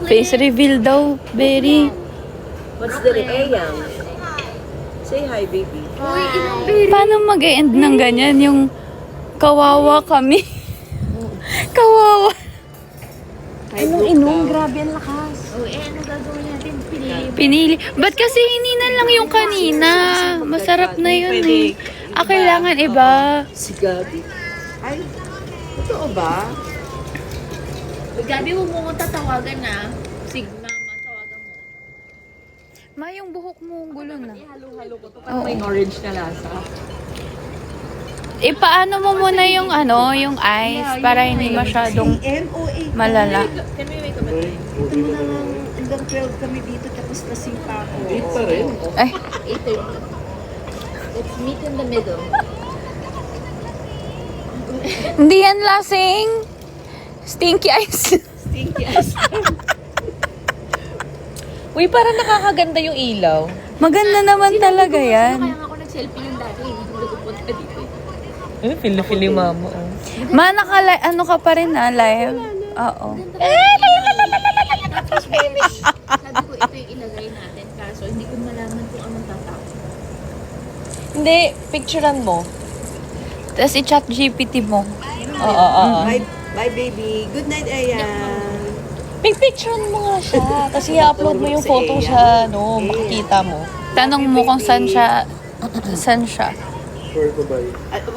Face reveal daw, Berry. What's the Eyang? Say hi, baby. Uy, inang Berry. Paano mag-end ng ganyan yung kawawa kami? Kawawa. Grabe ang lakas. Oh, ano gagawin natin? Pinili. Ba't kasi hindi na lang yung kanina? Masarap na yun eh. Ah, kailangan iba. Si Gabi. Ay, totoo ba? Gabi, huwag mo tatawagan na. Sig, mama, tawagan mo. Ma, yung buhok mo, gulo na. Halo-halo ko to. Parang may orange na lasa. Ipaano mo muna yung yung ice para hindi masyadong MOA. malala. Can we wake up at Ito mo na lang, hanggang 12 kami dito, tapos lasing pa ako. Date pa rin. Ay, 8:30? Let's meet in the middle. hindi yan lasing. Stinky ice. Stinky ice cream. Uy, parang nakakaganda yung ilaw. Maganda naman talaga yan. Kaya nga ako nag-selfie yung dati, hindi ko nagpupunta dito. Feel yung mama. Oh. Ma, ano ka pa rin live? Oo. Tapos, baby, sabi ko, ito yung ilagay natin. Kaso, hindi ko malaman kung anong tatapos. Hindi, picturean mo. Tapos i-chat GPT mo. Oo. Bye, bye baby. Good night, Ayan. Picturean mo nga siya. Tapos i-upload mo yung photo sa, makikita mo. Tanong mo kung saan siya. Saan siya? For Dubai.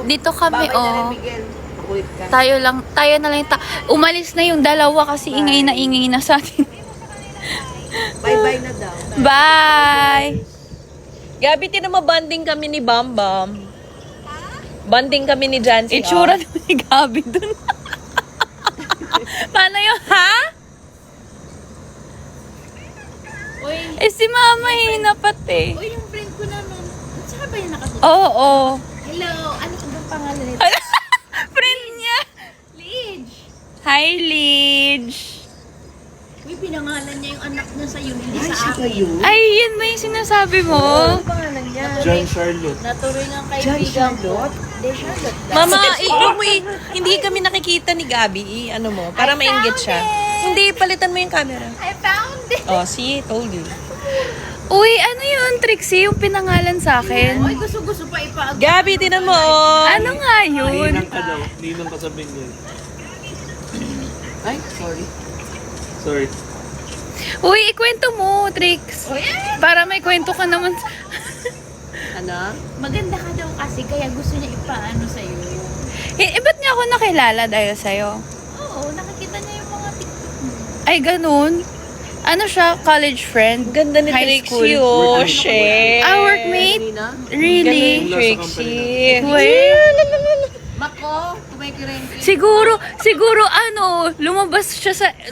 Dito kami, Babay na rin, oh. Miguel. Makulit ka. Tayo na lang. Umalis na yung dalawa kasi ingay na sa atin. Bye-bye na daw. Bye! Gabi, tinamabanding kami ni Bam Bam. Banding kami ni Jancy. Itsura naman ni Gabi dun. Paano yun, ha? Uy, Si Mama hinapat eh. uy, yung friend ko naman. Saan ba yung nakasuot? Oo. Hello, ano bang pangalan nito? Friend niya. Lidge! Hi, Lidge. Uy, pinangalan niya yung anak niya sa'yo, hindi Ay, sa siya akin. kayo? Ay, yan ba yung sinasabi mo? Ano pangalan niya? John Charlotte. Natuloy ng John kaibigan ko. Charlotte? Hindi, Charlotte. Mama, hindi kami nakikita ni Gabi. Ano mo, para ma-engage siya. Hindi, palitan mo yung camera. I found it! Oh, see, told you. Uy, ano yun, Trixie? Yung pinangalan sa akin? Uy, gusto pa ipaag... Gabi, tinan mo. Oh. Ano nga yun? Ninang ka daw. Ninang ka sa Bengal. Ay, sorry. Sorry. Uy, ikwento mo, Trix. Uy, ay! Para may kwento ka naman. Ano? Maganda ka daw kasi, kaya gusto niya ipaano sa'yo. Ba't niya ako nakilala dahil sa'yo? Oo, nakikita niya yung mga TikTok mo. Ay, ganun. Ano siya? College friend? Ganda ni High Trixie, school. oh, shit. Ah, workmate? Kanina? Really? Mula sa Trixie. Wait. Mako, kumikirin. Siguro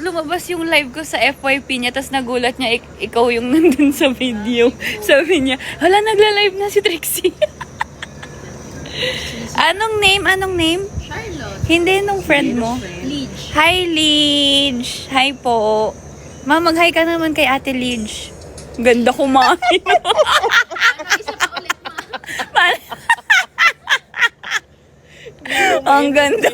lumabas yung live ko sa FYP niya, tapos nagulat niya, ikaw yung nandun sa video. Sabi niya, hala, nagla-live na si Trixie. Anong name? Charlotte. Hindi nung friend mo. Lidge. Hi, Lidge. Hi po. Ma, mag-hi ka naman kay Ate Lidge. Ganda kumain. Ano, isa pa ulit, ma. Ang ganda.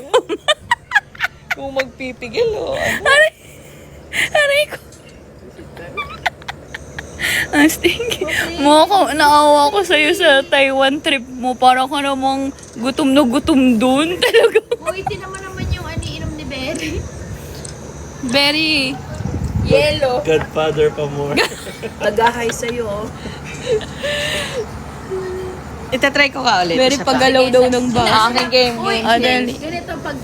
Kung magpipigil, oh. Aray ko. Ang stinky. Naawa ko sa'yo sa Taiwan trip mo. Parang ka namang gutom na gutom dun. Talaga. Uy, tinan mo naman yung aniinom ni Betty. Very. Yellow. Godfather pa more. Tagahay sa'yo. Itatry ko ka ulit. Very isa pa. pagalaw daw ng bus. Ah, okay, game. Uy, Ah, dali. ganito, pag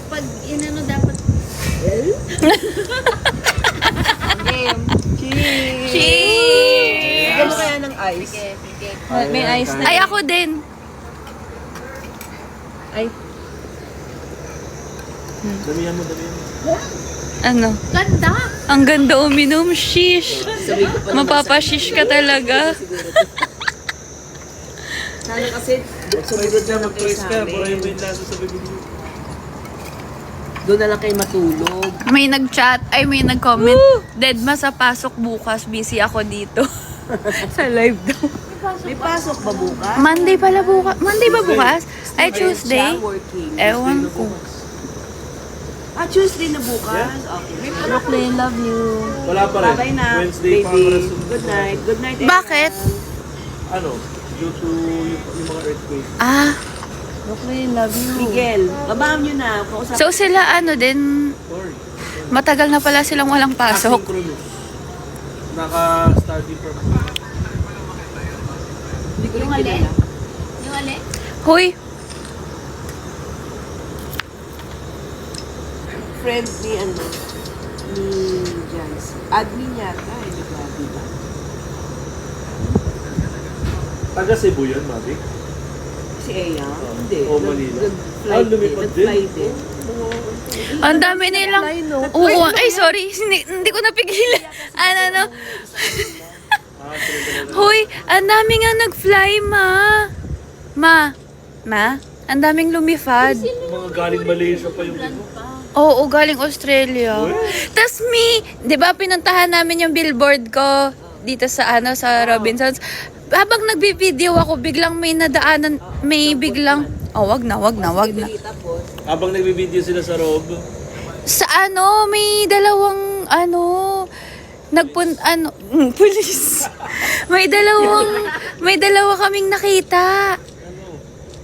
inano dapat... Game. Cheers! Cheers! Bigyan mo kaya ng ice. Sige. May ice na. Ay, ako din. Ay, Damihan mo. Ano? Ganda! Ang ganda uminom. Shish. Sabi ko pa naman Mapapashish ka talaga. sana kasi Sumunod siya, na kayo mag-trace sa ka. Para amin. yung may lasa sa bibig mo. Doon na lang kayo matulog. May nag-chat, may nag-comment. Deadma sa pasok bukas, busy ako dito. Sa live daw. May pasok ba bukas? Monday pala bukas. Monday ba bukas? Ay, Tuesday. Siya working. Ewan ko. Ah, Tuesday na bukas? Okay. Brooklyn, love you. Wala pa rin. Bye-bye na, Wednesday pa baby. para sunod. Good night. Good night, Bakit? Ano? Due to yung mga earthquake. Ah, Brooklyn, love you. Miguel, babaan nyo na. Kausap So sila ano din, Sorry. Matagal na pala silang walang pasok. Asynchronous. Naka-study from Hindi ko rin kilala. Yung alin? Hoy, Friend ni ni Jans. Admin yata, hindi ba? Diba? Taga Cebu yun, Mavic. Si Eya? Hindi. O Manila. Nag-flight Lumipad din. Nag-fly din. ang dami nilang... Oo, ay sorry, hindi ko napigilan. Ano? Hoy, ang dami nga nag-fly, ma. Ma? Ang daming lumifad. Mga galing Malaysia pa yung iba. Oo, galing Australia. Tas di ba pinuntahan namin yung billboard ko dito sa sa Robinsons. Habang nagbi-video ako, biglang may nadaanan, wag na. Tapos, Habang nagbibideo sila sa Rob, Sa may dalawang pulis. May dalawa kaming nakita.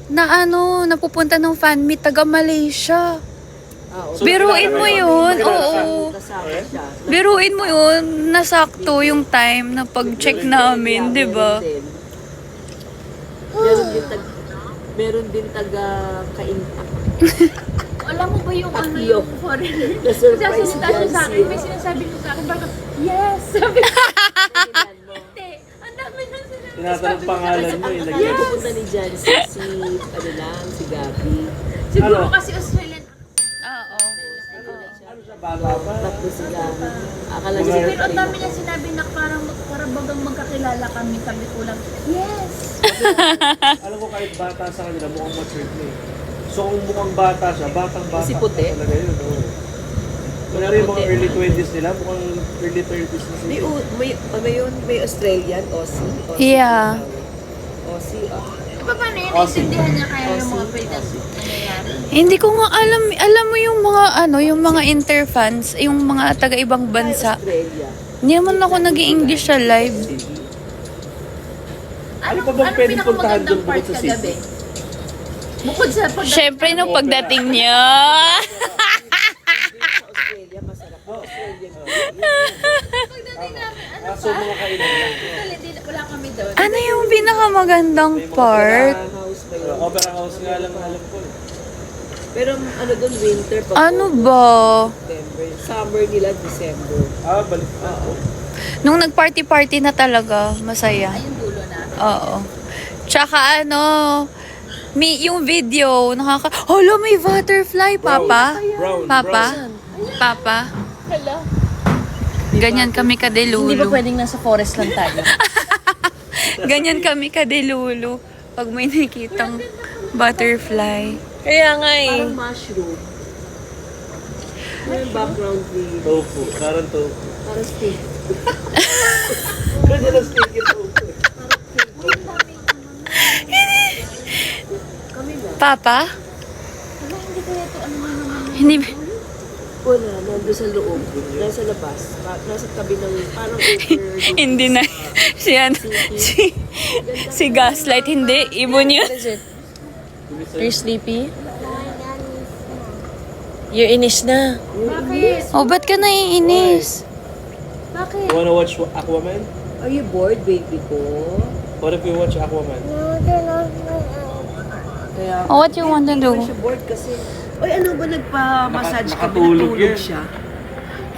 Na napupunta ng fan meet taga Malaysia. So, Biruin mo yun. Kilala ka? Oo. kasama siya. Biruin mo yun. Nasakto yung time na pag-check namin, di ba? Meron din taga Kainta. Alam mo ba yung Takyo. yung foreigner? Na-surprise si Nagsasalita siya sa akin, may Jancy. sinasabi ko sa akin, bakit? Yes! Sabi ko, hindi. Ang dami nang sinabi. tinatanong pangalan mo eh. Kaya pupunta ni Jancy si Gabi. Siguro Ano? kasi Australian. Oo. Ano siya, bata pa? Tatlo sila. Akala Mga- niya Pero ang dami niya sinabi na parang bagang magkakilala kami. Sabi ko lang, yes! Alam ko kahit bata sa kanila, mukhang matured na eh. So kung mukhang bata siya, batang-bata Si puti? talaga yun. Oo. Kunyari yung mga early 20s nila, mukhang early 30s na May, sila. may Australian, Aussie. Yeah. Aussie, Paano yun? Awesome. Naintindihan niya kaya yung mga pwedeng nangyayari? Hindi ko nga alam mo yung mga yung mga interfans, yung mga taga-ibang bansa. Australia. Hindi naman ako nag-i-English sa live. Ano pa bang pwedeng puntahan doon bukod sa kagabi? city? Bukod sa pagdating. Syempre, nung pagdating niya. Sa Australia, masarap. Australia. So mga kainan lang. Wala kami doon. Ano yung pinakamagandang part? House ba yun? Opera house nga lang alam ko eh. Pero doon, winter pag Ano ba? September. Summer nila, December. Balik na. Nung nag-party-party na talaga, masaya. Yung dulo na. Oo. Tsaka yung video, hala, may butterfly, Papa. Brown. Papa? Papa? Hello? Ganyan kami Hindi ba kadelulu. pwedeng nasa forest lang tayo? Ganyan kami kadelulu. Pag may nakitang butterfly. Kaya nga eh. Parang mushroom. Ano yung background ni... Tofu. Parang tofu. Parang steak. Ganyan ang steak yung tofu. Kami ba? Papa? Hindi kaya ito ano naman. Hindi. Wala, nandun sa loob. Nasa labas. Nasa tabi ng parang over... Hindi na. Si Gaslight, hindi. Ibon yun. What is it? You're sleepy? You're inis na. Bakit? Oh, ba't ka naiinis? Bakit? You wanna watch Aquaman? Are you bored, baby ko? What if we watch Aquaman? Kaya... Oh, what you want to do? Siya bored kasi... Oy, ano ba nagpa-massage ka? Nakatulog Natulog yan. siya.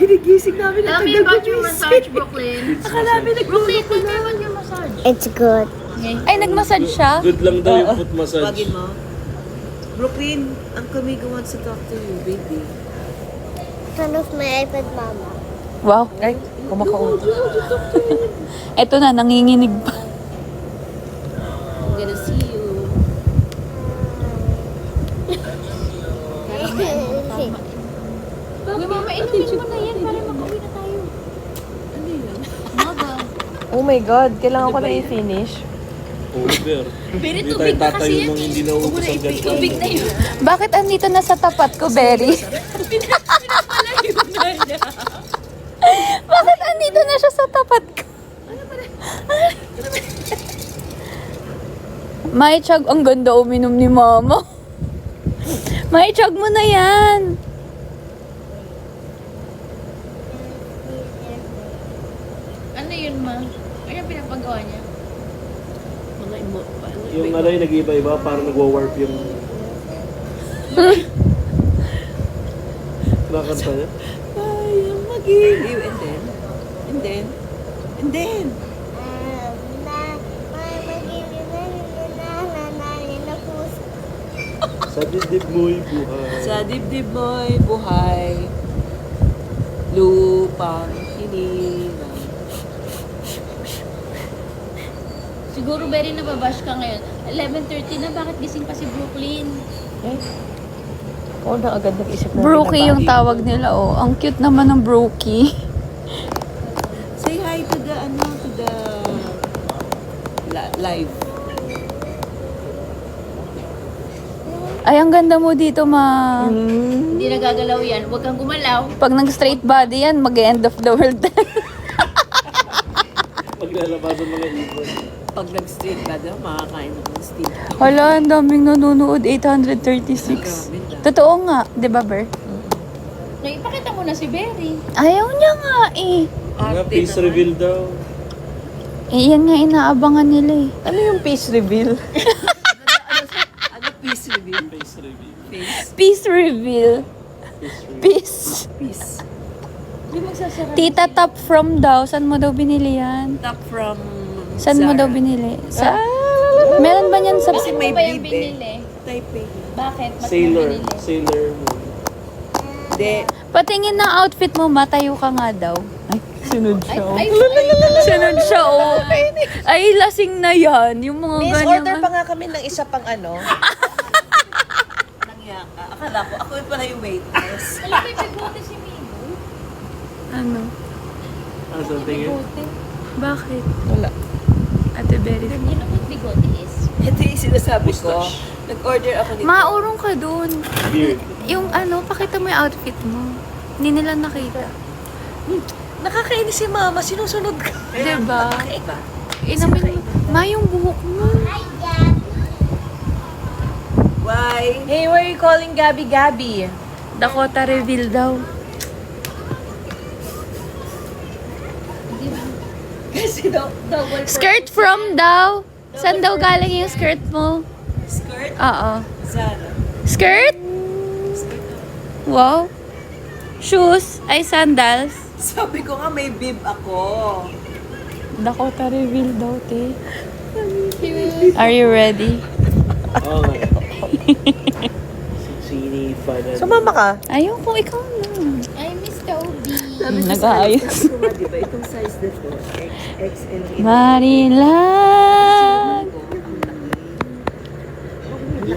Ginigising namin Tell me about your massage, Brooklyn. Akala namin Brooklyn, tell me about your massage. It's good. Ay, nag-massage siya? Good lang daw yung foot massage. Bagin mo. Brooklyn, ang Kamigo wants to talk to you, baby. Turn off my iPad, Mama. Wow. Ay, kumakaon. Eto na, nanginginig pa. I'm gonna see you. Uy, mama, inumin mo na yan para makauwi na tayo. Oh my God, kailangan ko na i-finish. Over. Pero Hindi tubig tayo na kasi tatayo yan nang eh. hindi naubos ang ganito. Tubig na yun. Bakit andito na sa tapat ko, Berry? Bakit andito na siya sa tapat ko? May Chag, ang ganda uminom ni Mama. May Chag mo na yan. Ano pinapagawa niya? Mga emo, Yung ano yung nag-iba-iba, parang nagwa-warp yung... Nakakanta niya? Ay, ang magiliw. And then. Sa dibdib mo'y buhay. Sa dibdib mo'y buhay, lupang hinirang. Siguro very nababash ka ngayon. 11:30 na, bakit gising pa si Brooklyn? Oo na agad nag-isip na. Brookie yung tawag nila, oh. Ang cute naman ng Brookie. Say hi to the, live. Ay, ang ganda mo dito, ma. Hindi nagagalaw yan. Huwag kang gumalaw. Pag nag-straight body yan, mag-end of the world. Paglalabasan mga ibon. Pag nag-street ka daw, makakain ako ng steak. Hala, ang daming nanonood. 836. Totoo nga, di ba, Ber? Ipakita mo na si Berry. Ayaw niya nga, eh. Nga, face reveal daw. Eh, yan nga inaabangan nila, eh. Ano yung face reveal? ano face reveal? Face reveal. Peace reveal. Face reveal. Peace. Peace. Hindi magsasara. Tita Top from daw. Saan mo daw binili yan? Top from Saan mo daw binili? Sa... Meron ba niyan sa... Kasi may Ano ba yung bib eh. binili? Taipei. Bakit? Ba't mo Sailor. binili? Sailor moon. Hindi. Patingin ng outfit mo, matayo ka nga daw. Ay, sunod siya, oh. Ay, Sunod siya, oh. Ay, lasing na yan. Yung mga Miss, ganyan. order pa nga kami ng isa pang ano. Nangyaka. Akala ko, ako pala yung waitress. alam mo, may bigote si Migo. Ano? Ano sa tingin? Bigote. Bakit? Wala. Ate Berry. You know what bigote is? Ito yung sinasabi ko. Mustache. Nag-order ako nito. Maurong ka dun. Beard. Yung ano, pakita mo yung outfit mo. Hindi nila nakita. Nakakainis si mama, sinusunod ka. Diba? Kakaiba. Inamin mo. Ma, yung buhok mo. Why? Hey, why are you calling Gabi Gabi? Dakota reveal daw. Kasi daw, Skirt from daw. Saan daw galing yung skirt mo? skirt, Oo. Zara. Skirt? Wow. Shoes? Ay, sandals? Sabi ko nga may bib ako. Dakota reveal daw, te. Are you ready? Oo nga. Sini, fan. Sumama ka. Ayoko, ikaw na. I miss Toby. Nag-aayos. Sabi ko nga, diba, itong size na to, XXL. Marilag.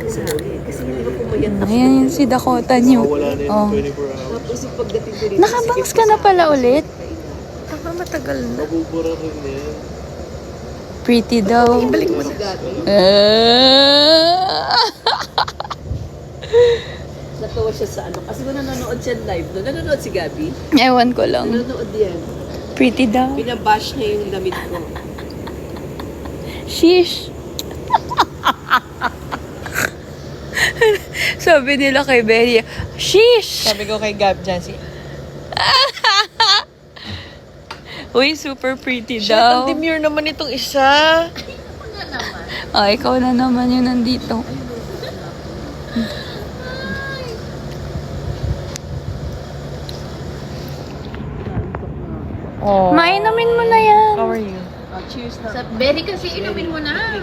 Sa akin. Kasi hindi ko pumayat ako. Ayan yung si Dakota niyo. Wala na Oh. yung 24 hours. Tapos yung pagdating ko dito, Nakabangs ka na pala ulit? matagal na. Mabubura rin yan. Pretty daw. Ibalik mo si Gabi. Natawa siya sa ano. Kasi kung nanonood siya live doon, nanonood si Gabi. Ewan ko lang. Nanonood yan. Pretty daw. Binabash niya yung damit ko. Sheesh. Sabi nila kay Berry, sheesh! Sabi ko kay Gab Jancy. Uy, super pretty Shit, ang daw. demure naman itong isa. Oh, ikaw na naman yun nandito. Oh. Mainumin mo na yan. How are you? Cheers na. Sa Berry kasi inumin mo na.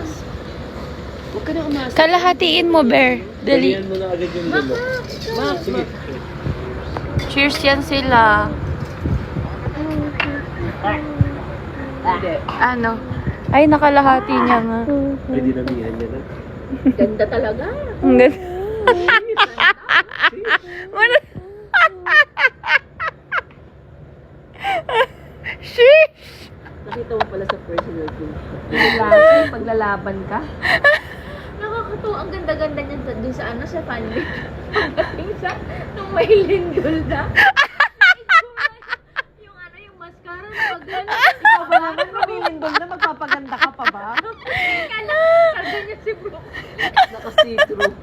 Huwag ka na umasa. Kalahatiin mo, Bear. Dali. Dalihan mo na agad yung dalo. Sige. Cheers yan sila. Hindi. Ano? Ay, nakalahati niya nga. Ay, dinamihan niya na. Ganda talaga. Ang ganda. Wala- Sheesh! Nakita mo pala sa personal thing. Paglalaban ka? Nakakatuwa. Ang ganda-ganda niyan dun sa ano, sa fanbase. Pagdating sa nung may lindol na. Yung ano, yung mascara na pag-gano'n. Ikaw ba naman mamilindol na magpapaganda ka pa ba? Kala niya si Brooke. Naka-see-through.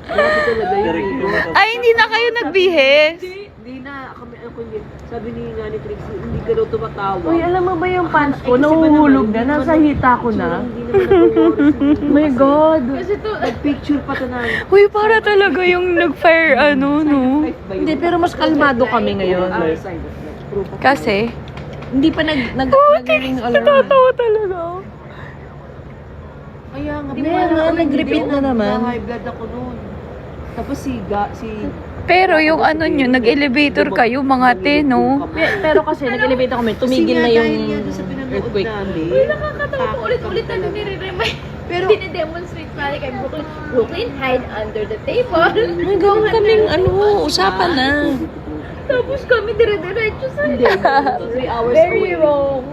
Grabe talaga yun. Direct yung mata. Ay, hindi na kayo nagbihis. Hindi na. Kami, Sabi ni nga ni Trixie, hindi ka daw tumatawa. Uy, alam mo ba yung pants ko? Nahuhulog na. Nasa hita ko na. Hindi naman nag-worry. My God. Kasi to, Nag-picture pa to na. Uy, para talaga yung nag-fire ano, no? Hindi, pero mas kalmado kami ngayon. Kasi, Hindi pa nag-ring alarm. natatawa talaga. Kaya nga, nag-repeat na naman. High blood ako noon. Tapos si Pero yung ano nyo, nag-elevator kayo mga te, no? Pero kasi nag-elevate kami, tumigil na yung earthquake. nakakatawa po ulit-ulit na nire-remind. Pero, dine-demonstrate pala kay Brooklyn. Brooklyn, hide under the table. Hanggang kaming usapan na. Tapos kami dire-diretso sa Hindi, 3 hours Very away. wrong.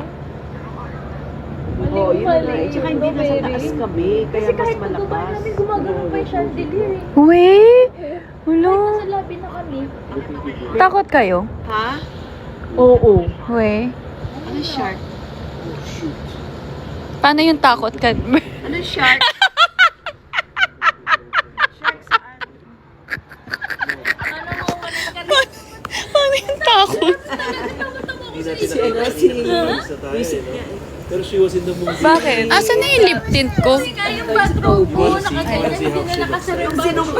Oo, yun na nga. Tsaka hindi nasa Very. taas kami, kaya Kasi mas kahit pagbaba malakas. namin, gumagano pa yung chandelier eh. Uwe, Kahit hulo. nasa lobby na kami. Takot kayo? Ha? Oo. Uwe. Ano shark? Paano yung takot ka? Ano shark? Shark saan? Paano yung takot? Hindi natin Si ano, nakita si... sa tayo, eh, no? Pero she was in the movie. Bakit? Asan na yung lip tint ko? Yung bathrobe mo, nakaganyan, hindi na nakasara yung bathrobe.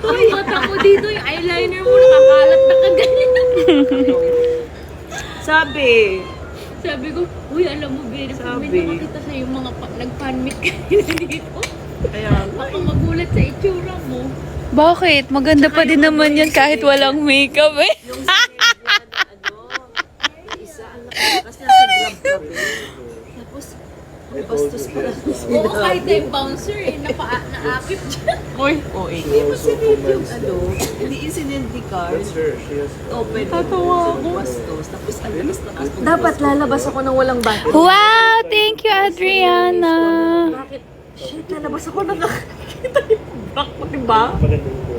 Yung mata mo dito, yung eyeliner mo, nakakalat na kaganyan. Sabi. Sabi ko, uy, alam mo, Very, Sabi. may nakakita sa yung mga nag-fan-meet kayo dito. Kaya Baka magulat sa itsura mo. Bakit? Maganda pa din naman yan kahit walang makeup eh. yung isa ang nakalakas nasa grab kami. Tapos, ang bastos pala. Oo, kahit na yung bouncer eh, naakip dyan. Hindi mo sinend yung ano, hindi incident the car. That's her. She has... Open. Tatawa ako. Bastos. Tapos ang lakas na kasi. Dapat lalabas ako ng walang battery. Wow! Thank you, Adriana! Bakit? Shit, lalabas ako nakakita yung back mo, diba? Magandang po.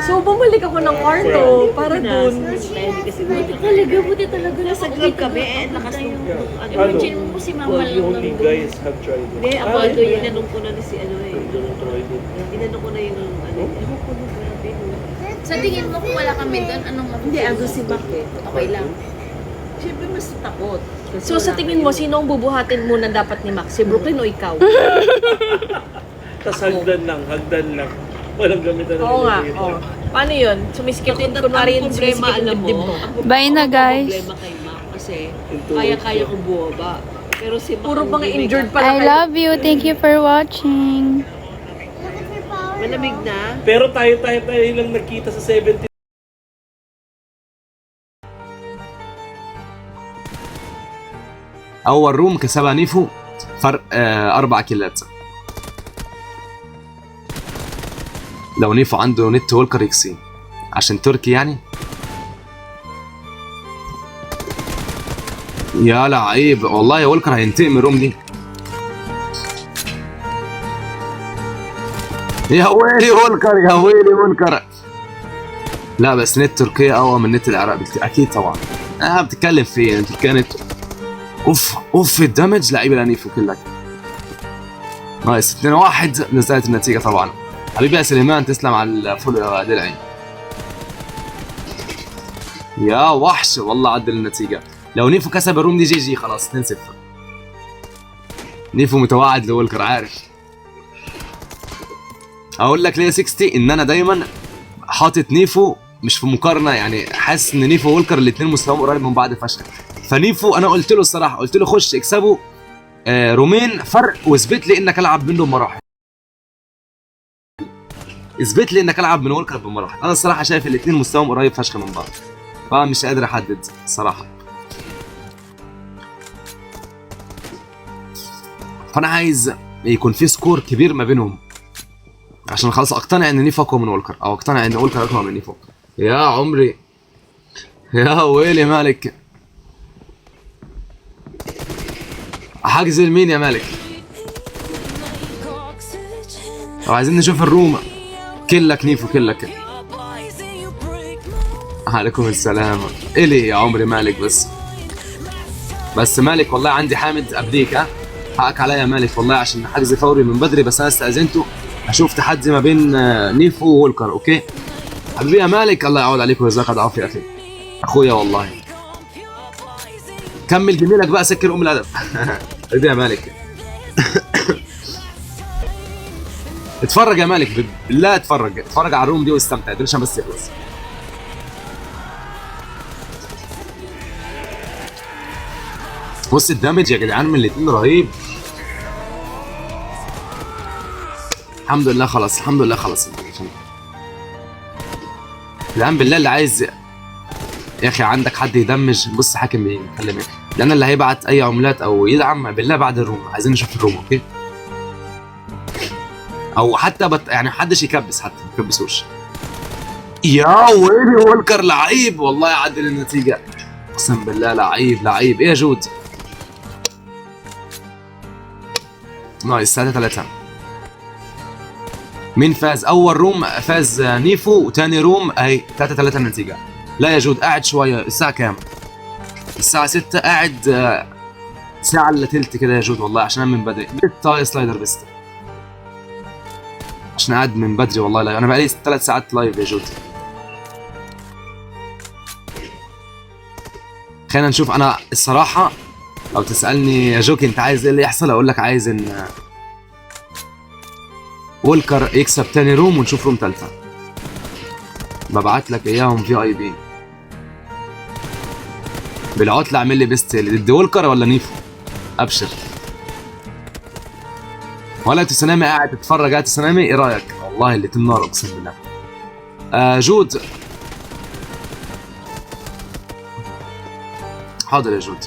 So, bumalik ako ng kwarto para dun. Talaga, buti talaga. Nasa grab kami, eh, lakas ng ano. Imagine mo si mama Well, lang the only nandun. guys have tried it. Hindi, abado yun. Inanong ko na ni si ano eh. Don't try it. Inanong ko na yun ng ano. Ewan ko na grabe no. Sa tingin mo kung wala kami doon, anong Hindi, ando si Mac eh. Okay lang. Siyempre mas takot. Kasi So, sa wala tingin mo, sino ang bubuhatin muna dapat ni Max? Si Brooklyn o ikaw? Tapos hagdan lang. Walang gamitan ng Oo nga, elevator. oo. Paano yun? Sumiskip din, kunwari yung problema, sumiskip alam yung mo, dibdib mo. Bye na, guys. problema kay Mac kasi Into kaya it. kong buwaba. Pero si Mac Puro ang mga hindi may injured ka- pala I love you. Thank you for watching. Malamig na. Pero tayo lang nagkita sa 70. أول روم كسبها نيفو فرق 4 كيلات. لو نيفو عنده نت وولكر يكسي عشان تركي يعني. يا لعيب والله يا وولكر هينتقم من الروم دي. يا ويلي وولكر يا ويلي وولكر. لا بس نت تركيا اقوى من نت العراق بكتير اكيد طبعا. بتتكلم في تركيا نت. اوف الدمج لعيبه لانيفو كلك. نايس 2-1 نزلت النتيجه طبعا. حبيبي يا سليمان تسلم على الفول يا درعي. يا وحش والله عدل النتيجه. لو نيفو كسب الروم دي جي خلاص 2-0. نيفو متوعد لولكر عارف. اقول لك ليه 60 ان انا دايما حاطط نيفو مش في مقارنه يعني حاسس ان نيفو وولكر الاثنين مستواهم قريب من بعض فشخ. فنيفو انا قلت له الصراحه قلت له خش اكسبه رومين فرق واثبت لي انك العب منه بمراحل. اثبت لي انك العب من وولكر بمراحل. انا الصراحه شايف الاثنين مستواهم قريب فشخ من بعض. فمش قادر احدد الصراحه. فانا عايز يكون في سكور كبير ما بينهم عشان خلاص اقتنع ان نيفو اقوى من وولكر او اقتنع ان وولكر اقوى من نيفو. يا عمري يا ويلي مالك. حاجز لمين يا مالك؟ لو عايزين نشوف الروم كلك نيفو كلك. عليكم السلام. الي يا عمري مالك بس مالك والله عندي حامد ابديك ها حقك عليا يا مالك والله عشان حجز فوري من بدري بس انا استاذنته اشوف تحدي ما بين نيفو وولكر اوكي حبيبي يا مالك، الله يعوض عليك ويجزاك اضعاف يا اخي، اخويا والله. كمل جميلك بقى، سكر ام الادب. حبيبي يا مالك. اتفرج يا مالك بالله، اتفرج على الروم دي واستمتع، دول عشان بس يخلص. بص الدمج يا جدعان من الاتنين رهيب. الحمد لله خلاص، الحمد لله خلاص. الان بالله اللي عايز يا اخي عندك حد يدمج، بص حاكم مين كلمني، لان اللي هيبعت اي عملات او يدعم بالله بعد الروم، عايزين نشوف الروم اوكي، او حتى يعني محدش يكبس، حتى ما يكبسوش. يا ويلي وولكر لعيب والله، يعدل النتيجه اقسم بالله، لعيب لعيب. ايه يا جود؟ نايس 3-3. مين فاز؟ اول روم فاز نيفو، وتاني روم اهي 3-3 النتيجه. لا يا جود قاعد شويه، الساعه كام؟ الساعه 6، قاعد ساعه الا تلت كده يا جود والله، عشان انا من بدري. بيست سلايدر بيست، عشان قاعد من بدري والله. لا انا بقالي 3 ساعات لايف يا جود. خلينا نشوف. انا الصراحه لو تسالني يا جوكي انت عايز ايه اللي يحصل، اقول لك عايز ان وولكر يكسب تاني روم ونشوف روم تالتة. ببعت لك اياهم VIP بالعطله. اعمل لي بيست ضد وولكر ولا نيفو، ابشر. ولا تسنامي قاعد تتفرج؟ قاعد تسنامي ايه رايك؟ والله اللي النار اقسم بالله. جود حاضر يا جود.